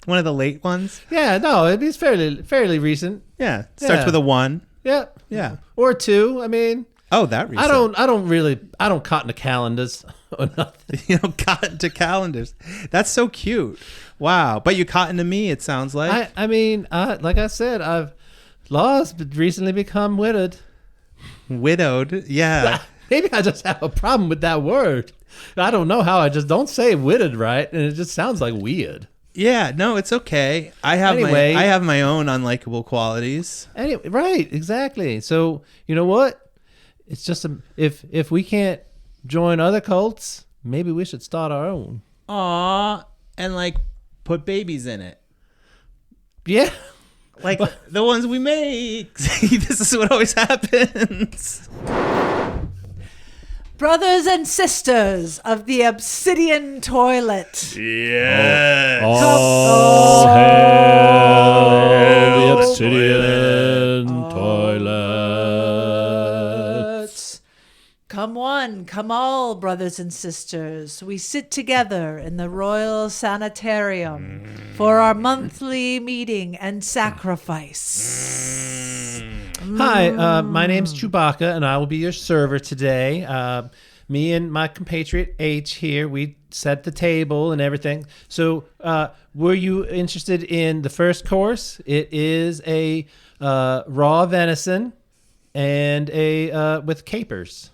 One of the late ones? Yeah, no, it's fairly recent. Yeah. Starts Yeah. with a 1. Yeah. Yeah. Or 2. I mean, Oh, that recent. I don't cotton to calendars or nothing. You know, cotton to calendars. That's so cute. Wow. But you cotton to me, it sounds like. I mean, like I said, I've recently become widowed. Widowed. Yeah. Maybe I just have a problem with that word. I don't know how. I just don't say widowed right, and it just sounds like weird. Yeah. No, it's okay. I have my own unlikable qualities. Anyway, right, exactly. So you know what? It's just if we can't join other cults, maybe we should start our own. Aw. And like put babies in it. Yeah. Like the ones we make. This is what always happens. Brothers and sisters of the obsidian toilet. Yes. Oh, hail the obsidian toilet. Come one, come all, brothers and sisters. We sit together in the Royal Sanitarium for our monthly meeting and sacrifice. Hi, my name's Chewbacca, and I will be your server today. Me and my compatriot H here, we set the table and everything. So, were you interested in the first course? It is a raw venison and a with capers.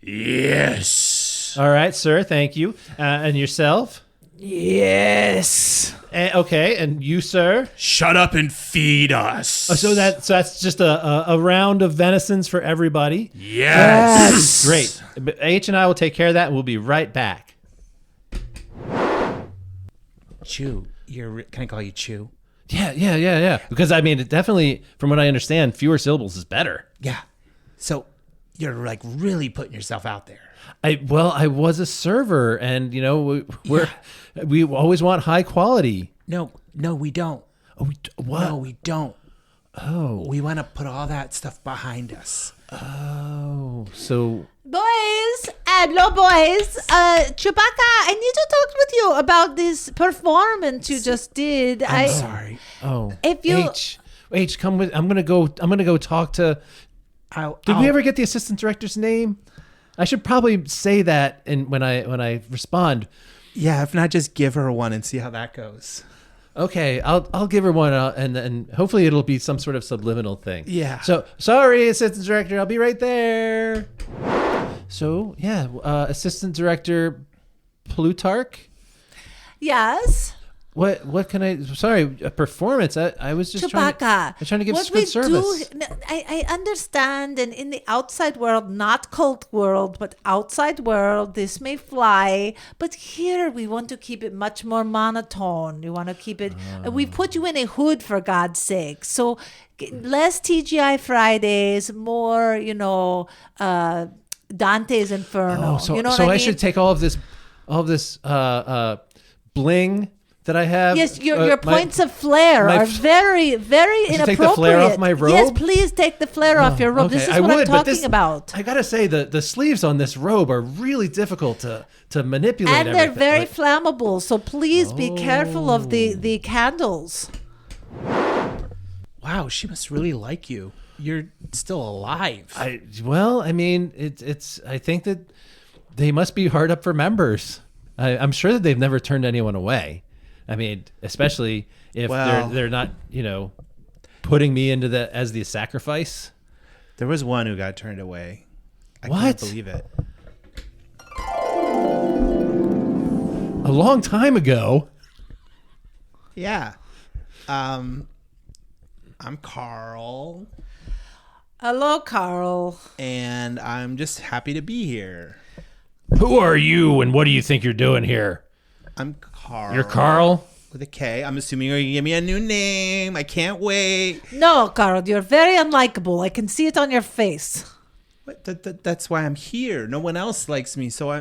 Yes. All right, sir. Thank you. And yourself? Yes. Okay, and you, sir? Shut up and feed us. So that's just a round of venisons for everybody. Yes. Great. H and I will take care of that, and we'll be right back. Chew. Can I call you Chew? Yeah. Because I mean, it definitely, from what I understand, fewer syllables is better. Yeah. So you're like really putting yourself out there. I was a server, and we always want high quality. No, we don't. Oh, what? No, we don't. Oh, We want to put all that stuff behind us. oh. So Boys, hello boys. Chewbacca, I need to talk with you about this performance you just did. I'm sorry. If you H, come with. I'm gonna go talk to. Did we ever get the assistant director's name? I should probably say that when I respond. Yeah, if not, just give her one and see how that goes. Okay, I'll give her one, and hopefully it'll be some sort of subliminal thing. Yeah. So sorry, assistant director, I'll be right there. So yeah, assistant director Plutarch. Yes. What can I? Sorry, a performance. I was just Chewbacca, trying to give what good we service. I understand, and in the outside world, not cult world, but outside world, this may fly. But here, we want to keep it much more monotone. We want to keep it. We put you in a hood, for God's sake. So less TGI Fridays, more, Dante's Inferno. Oh, so you know what so I I mean? should take all of this bling that I have. Yes, your my- points of flare my are f- very, very I should inappropriate. take the flare off my robe? Yes, please take the flare off your robe. Okay, This is I what I'm would, but talking this- about. I gotta say the sleeves on this robe are really difficult to manipulate. And they're everything. very Like- flammable, so please be careful of Oh. the candles. Wow, she must really like you. you're still alive. I mean, it's. I think that they must be hard up for members. I'm sure that they've never turned anyone away. I mean, especially if they're not, putting me into as the sacrifice. There was one who got turned away. I What? can't believe it. A long time ago. Yeah. I'm Carl, Hello, Carl. and I'm just happy to be here. Who are you, and what do you think you're doing here? I'm Carl. You're Carl? With a K. I'm assuming you're going to give me a new name. I can't wait. No, Carl, you're very unlikable. I can see it on your face. What? That's why I'm here. No one else likes me, so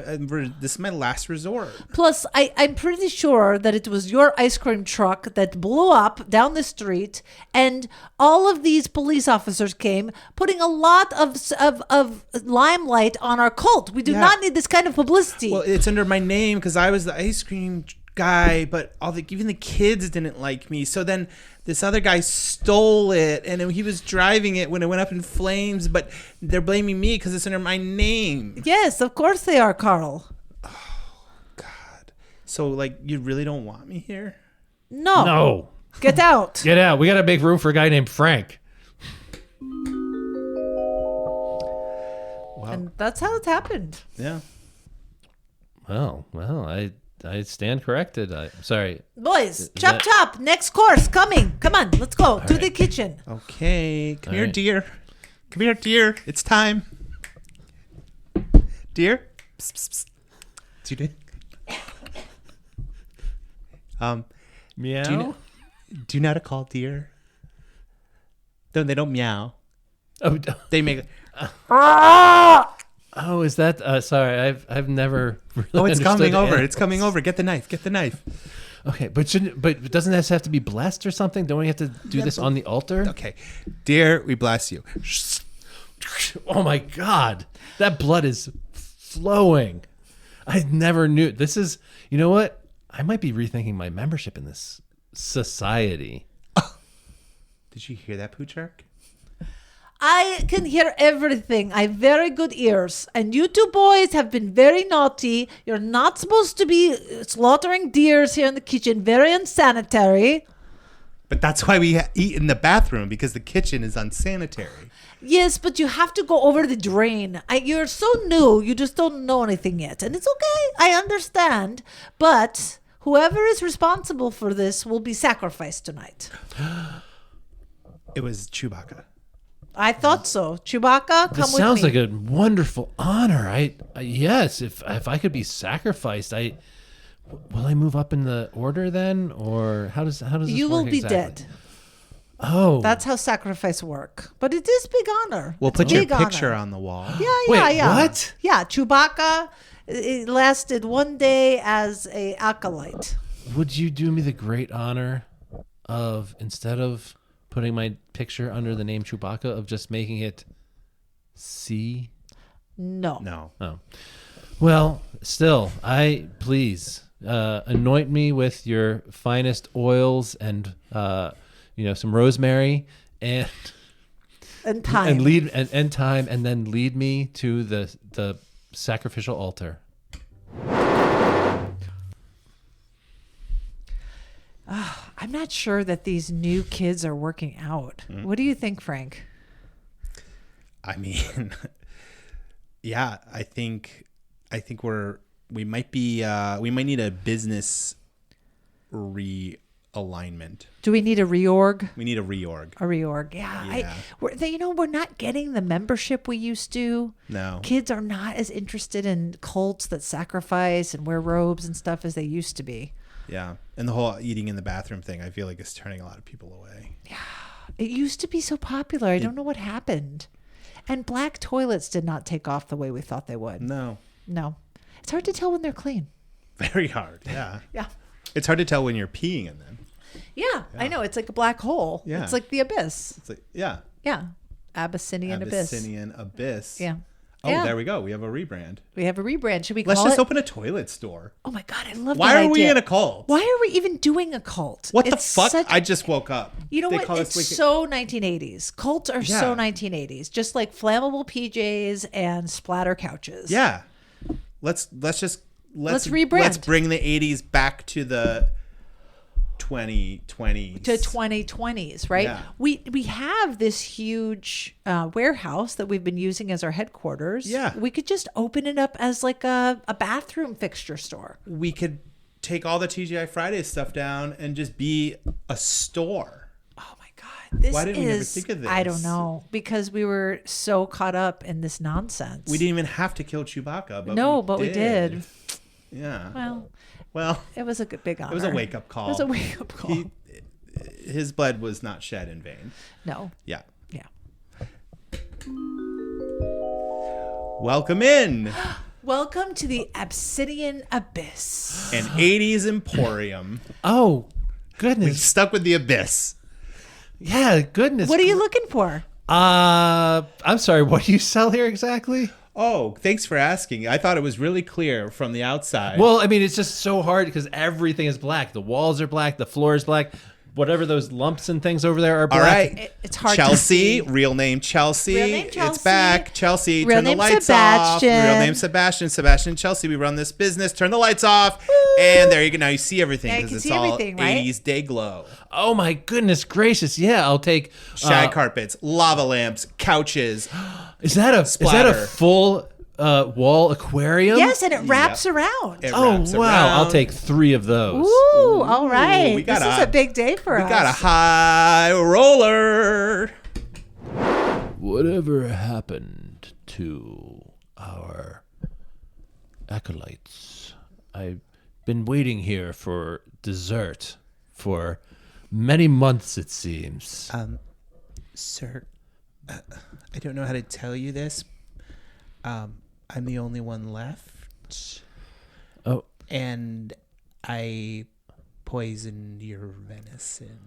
this is my last resort. Plus, I'm pretty sure that it was your ice cream truck that blew up down the street, and all of these police officers came, putting a lot of limelight on our cult. We do not need this kind of publicity. Well, it's under my name because I was the ice cream guy, but even the kids didn't like me. So then this other guy stole it, and he was driving it when it went up in flames, but they're blaming me because it's under my name. Yes, of course they are, Carl. God. So, you really don't want me here? No. No. Get out. Get out. We got to make room for a guy named Frank. Wow. And that's how it happened. Yeah. Well, I stand corrected. Sorry. Boys, chop. Next course coming. Come on, let's go to the kitchen. Okay. Come All here, right. dear. Come here, dear. It's time. Dear? Psst, psst, psst. Do you Meow. do you know how to call deer? No, they don't meow. Oh, They make. oh, is that? Sorry, I've never. Really Oh, it's coming understood over. it. It's coming over. Get the knife. Get the knife. Okay, but doesn't this have to be blessed or something? Don't we have to do this on the altar? Okay, dear, we bless you. Oh my God, that blood is flowing. I never knew. This is. You know what? I might be rethinking my membership in this society. Did you hear that, Poochark? I can hear everything. I have very good ears. And you two boys have been very naughty. You're not supposed to be slaughtering deers here in the kitchen. Very unsanitary. But that's why we eat in the bathroom, because the kitchen is unsanitary. Yes, but you have to go over the drain. You're so new. You just don't know anything yet. And it's okay. I understand. But whoever is responsible for this will be sacrificed tonight. It was Chewbacca. I thought so. Chewbacca, come with me. This sounds like a wonderful honor. Yes, if I could be sacrificed, will I move up in the order then, or how does this You work will be exactly? dead. Oh, That's how sacrifice work. But it is big honor. We'll It's put your big honor. picture on the wall. Yeah. Wait, what? Yeah, Chewbacca. It lasted one day as a acolyte. would you do me the great honor of, instead of putting my picture under the name Chewbacca, of just making it C? No. No. Oh, well, still, please anoint me with your finest oils and some rosemary and time. and time, and then lead me to the sacrificial altar. I'm not sure that these new kids are working out. What do you think, Frank? I mean, yeah, I think we might need a business realignment. Do we need a reorg? We need a reorg. A reorg, yeah. Yeah. We're not getting the membership we used to. No. Kids are not as interested in cults that sacrifice and wear robes and stuff as they used to be. Yeah. And the whole eating in the bathroom thing, I feel like is turning a lot of people away. It used to be so popular. I don't know what happened. And black toilets did not take off the way we thought they would. No. No. It's hard to tell when they're clean. Very hard. Yeah. Yeah. It's hard to tell when you're peeing in them. Yeah, I know. It's like a black hole. Yeah. It's like the abyss. It's like, yeah. Yeah. Abyssinian abyss. Abyssinian abyss. Yeah. Oh, Yeah. there we go. We have a rebrand. We have a rebrand. Should we Let's call just it? open a toilet store. Oh my God, I love Why that are we idea. in a cult? Why are we even doing a cult? What the It's fuck? such- I just woke up. You know They what? call It's us wicked- so 1980s. Cults are Yeah. so 1980s. Just like flammable PJs and splatter couches. Yeah. Let's rebrand. Let's bring the 80s back to the 2020s. To 2020s, right? Yeah. We have this huge warehouse that we've been using as our headquarters. Yeah. We could just open it up as like a bathroom fixture store. We could take all the TGI Fridays stuff down and just be a store. Oh my God. This Why didn't we is, never think of this? I don't know. Because we were so caught up in this nonsense. We didn't even have to kill Chewbacca, but we did. Yeah. Well, Well, it was a big honor. it was a wake-up call. It was a wake-up call. His blood was not shed in vain. No. Yeah. Yeah. Welcome in. Welcome to the Obsidian Abyss. An 80s emporium. Oh, We goodness. stuck with the abyss. Yeah, goodness. What are you looking for? I'm sorry. What do you sell here exactly? Oh, thanks for asking. I thought it was really clear from the outside. Well, I mean, it's just so hard because everything is black. The walls are black. The floor is black. Whatever those lumps and things over there are black. all right. It's hard Chelsea, to see. real name Chelsea. Real name It's Chelsea. back. Chelsea, Real turn the name lights Sebastian. off. Real name Sebastian. Sebastian and Chelsea, we run this business. Turn the lights off. And there you go. Now you see everything Now you because can it's see all everything, right? 80s day glow. Oh my goodness gracious! Yeah, I'll take. Shag carpets, lava lamps, couches. Is that a Splatter. full wall aquarium? Yes, and it wraps around. It Oh wraps wow! around. I'll take 3 of those. Ooh, all right. we This got is a big day for We us. got a high roller. Whatever happened to our acolytes? I've been waiting here for dessert for many months, it seems. Sir, I don't know how to tell you this. I'm the only one left, Oh, and I poisoned your venison.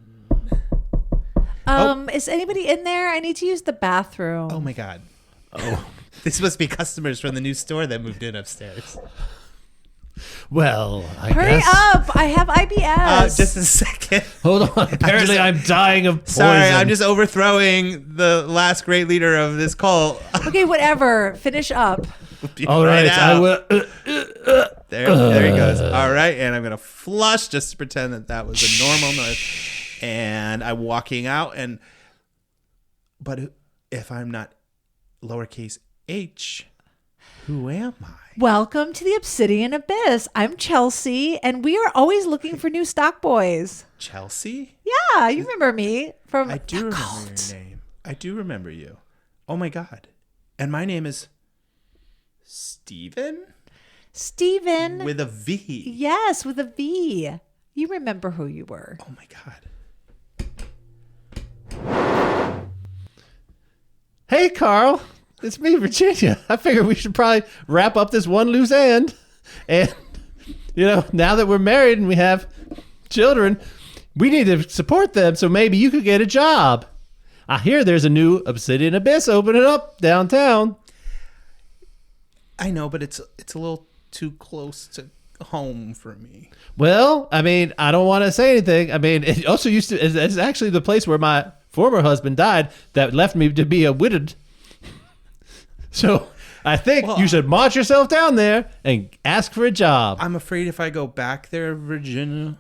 Is anybody in there? I need to use the bathroom. Oh my god. Oh, this must be customers from the new store that moved in upstairs. well, I Hurry guess. up. I have IBS. Just a second. Hold on. Apparently, I'm dying of poison. Sorry, I'm just overthrowing the last great leader of this cult. Okay, whatever. Finish up. All right, I out. will. There he goes. All right, and I'm gonna flush just to pretend that was a normal noise. And I'm walking out, but if I'm not lowercase h, who am I? Welcome to the Obsidian Abyss. I'm Chelsea, and we are always looking for new stock boys. Chelsea? Yeah, you remember me from I do the remember cult. your name. I do remember you. Oh my god! And my name is Steven Steven. with a V. Yes, with a V. You remember who you were. Oh my god! Hey, Carl. It's me, Virginia. I figured we should probably wrap up this one loose end. And, now that we're married and we have children, we need to support them so maybe you could get a job. I hear there's a new Obsidian Abyss opening up downtown. I know, but it's a little too close to home for me. Well, I mean, I don't want to say anything. I mean, it also used to, it's actually the place where my former husband died that left me to be a widowed. So I think you should march yourself down there and ask for a job. I'm afraid if I go back there, Virginia,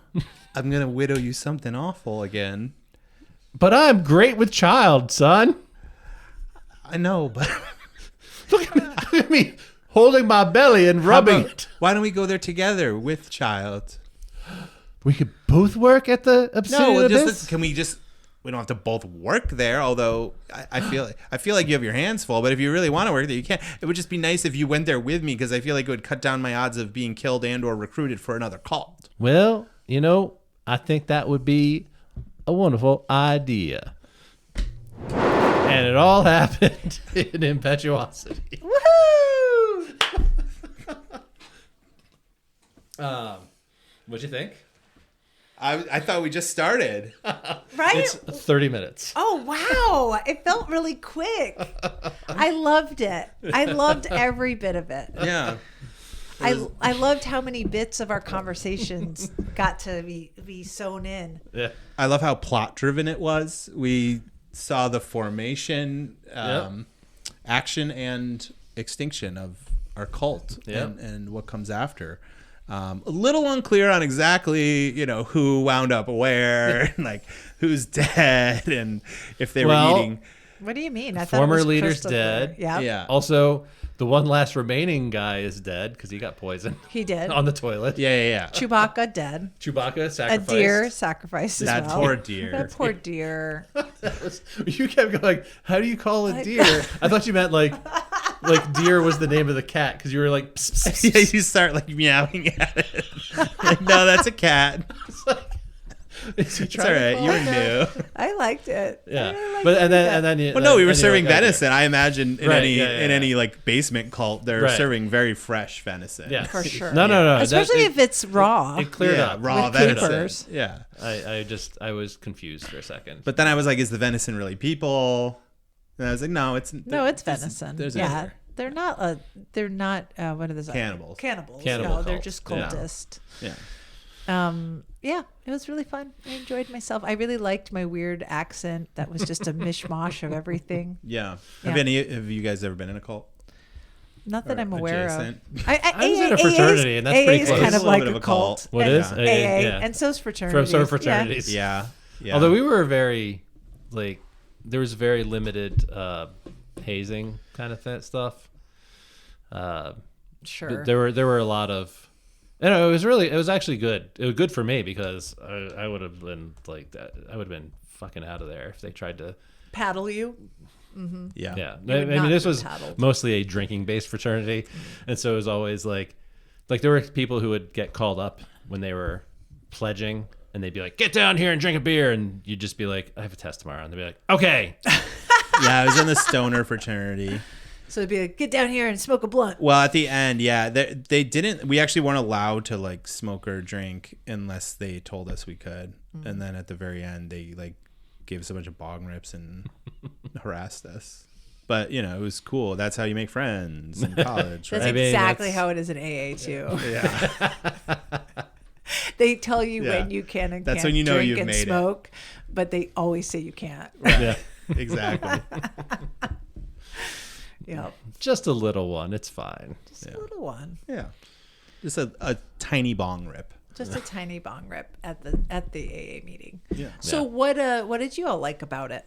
I'm gonna widow you something awful again. But I'm great with child, son. I know, but Look at me holding my belly and rubbing it. why don't we go there together with child? We could both work at the Obsidian No, Abyss. we don't have to both work there, although I feel like you have your hands full, but if you really want to work there, you can. It would just be nice if you went there with me, because I feel like it would cut down my odds of being killed and or recruited for another cult. Well, I think that would be a wonderful idea. And it all happened in impetuosity. Woohoo! What'd you think? I thought we just started. Right? It's 30 minutes. Oh, wow. It felt really quick. I loved it. I loved every bit of it. Yeah. I loved how many bits of our conversations got to be sewn in. Yeah. I love how plot driven it was. We saw the formation, action, and extinction of our cult and what comes after. A little unclear on exactly, who wound up where, and like who's dead, and if they were eating. What do you mean? I Former thought it was leader's crystal dead. clear. Yeah. Yeah. Also, the one last remaining guy is dead because he got poisoned. He did. On the toilet. Yeah. Chewbacca dead. Chewbacca sacrificed. A deer sacrificed as That well. poor deer. That poor deer. You kept going, how do you call it deer? I thought you meant like deer was the name of the cat because you were like, pss, pss, pss. Yeah, you start like meowing at it. Like, no, that's a cat. Is he It's trying all to right. call You it were that? new. I liked it. Yeah, I liked but it. and then Well, no, we were then you're serving like, okay. venison. I imagine in Right, any like basement cult, they're Right. serving very fresh venison. Yeah, For sure. No. Especially if it's raw. It cleared Yeah, up. raw With venison. capers. Yeah. I was confused for a second. But then I was like, is the venison really people? And I was like, no, it's venison. There's yeah. other They're not what are those? Cannibals. Cannibals. Cannibal No, they're cult. just Yeah. cultists. Yeah. Yeah, it was really fun. I enjoyed myself. I really liked my weird accent that was just a mishmash of everything. Yeah. Yeah. Have you guys ever been in a cult? Not that Or I'm aware adjacent? of. I was in a fraternity, and that's pretty is close. kind It's of a little like bit a of a cult. cult. What and is? AA, Yeah. and so's fraternities. So fraternities. Yeah. Yeah. Although we were very, like, there was very limited hazing kind of stuff. Sure. There were a lot of. It was actually good. It was good for me because I would have been like that. I would have been fucking out of there if they tried to. Paddle you. Yeah. Yeah, You would I mean not this be was paddled. mostly a drinking based fraternity, and so it was always like there were people who would get called up when they were pledging, and they'd be like, "Get down here and drink a beer," and you'd just be like, "I have a test tomorrow," and they'd be like, "Okay." Yeah. I was in the stoner fraternity. So it'd be like, get down here and smoke a blunt. Well, at the end, yeah, they didn't. We actually weren't allowed to like smoke or drink unless they told us we could. And then at the very end, they like gave us a bunch of bong rips and harassed us. But it was cool. That's how you make friends in college, That's right? I mean, exactly that's- how it is in AA too. Yeah, They tell you Yeah. when you can and That's can't when you know drink you've and made it. smoke, but they always say you can't. Yeah, exactly. Yeah, just a little one. It's fine. just a little one, Yeah, just a tiny bong rip. just a tiny bong rip at the AA meeting. Yeah. So what did you all like about it?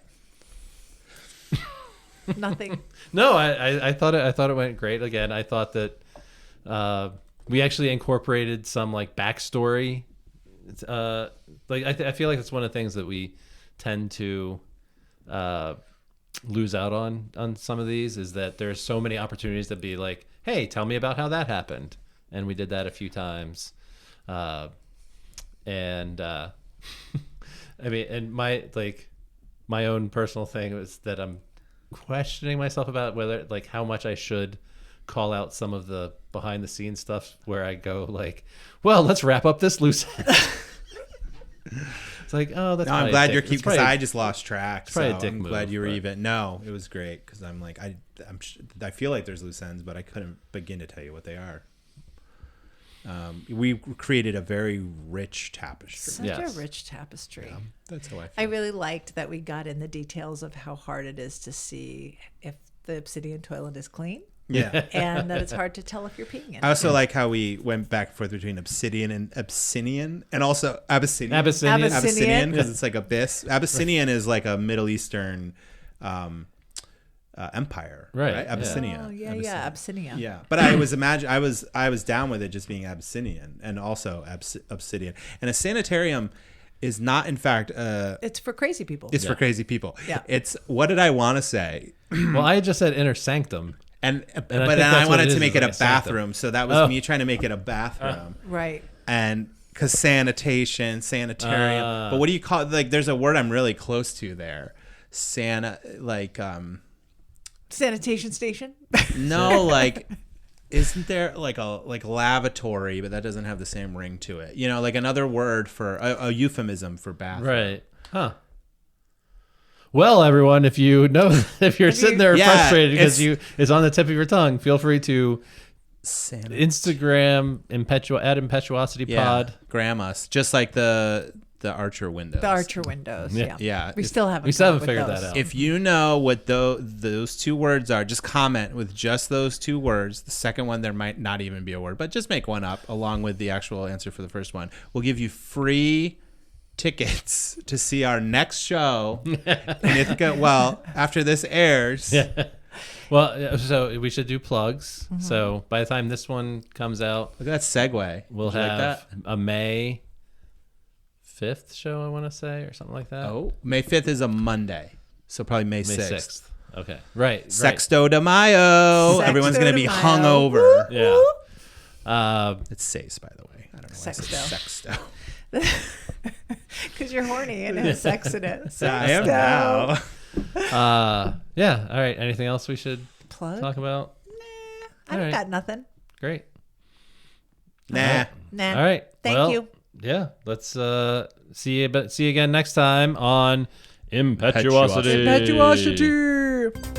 Nothing. No, I thought it went great. Again, I thought that we actually incorporated some like backstory. I feel like it's one of the things that we tend to lose out on some of these is that there's so many opportunities to be like, hey, tell me about how that happened, and we did that a few times. I mean, and my own personal thing was that I'm questioning myself about whether like how much I should call out some of the behind the scenes stuff where I go like, well, let's wrap up this loose end. It's like, oh, that's No, I'm probably glad a you're dick- keeping it's because probably- I just lost track. So probably a dick I'm move, glad you were but- even. No, it was great because I'm like I feel like there's loose ends, but I couldn't begin to tell you what they are. We created a very rich tapestry. Such Yes. a rich tapestry. That's how I feel. I really liked that we got in the details of how hard it is to see if the obsidian toilet is clean Yeah. and that it's hard to tell if you're peeing in I it. also like how we went back and forth between obsidian and Abyssinian, and also Abyssinian. Abyssinian. Abyssinian, because it's like abyss. Abyssinian is like a Middle Eastern empire, Right, right? yeah. Abyssinia. Oh yeah, yeah, Abyssinia. Yeah, but I was down with it just being Abyssinian and also obsidian. And a sanitarium is not, in fact, It's for crazy people. it's for crazy people. Yeah. It's what did I want to say? Well, I just said inner sanctum. And think but then that's I what wanted it to is, make is it a like a sanctum. bathroom, so that was Oh. me trying to make it a bathroom. Right. And because sanitarium. But what do you call it? Like, there's a word I'm really close to there. Sanitation station. No, like Isn't there like a lavatory, but that doesn't have the same ring to it? You know, like another word for a euphemism for bathroom. Right. Huh. Well, everyone, if you're sitting there Yeah, frustrated because it's on the tip of your tongue, feel free to Instagram at impetuosity pod. Gram us, just like the Archer windows. The Archer windows. Yeah. Yeah. We still haven't figured that out. If you know what those two words are, just comment with just those two words. The second one, there might not even be a word, but just make one up along with the actual answer for the first one. We'll give you free tickets to see our next show in Ithaca. Well, after this airs. Yeah. Well, so we should do plugs. So by the time this one comes out, Look at that segue. we'll Did you have like that? a May 5th show, I want to say, or something like that. Oh, May 5th is a Monday. So probably May 6th. Okay. Right. Sexto de Mayo. Everyone's going to be hungover. Yeah. It's Sace, by the way. I don't know why Sexto. I said Sexto. Because you're horny and it has sex in it. I am now. Yeah. All right. Anything else we should Plug? talk about? I don't got nothing. Great. Nah. Nah. All right. Thank Well, you. Yeah. Let's see you again next time on Impetuosity. Impetuosity.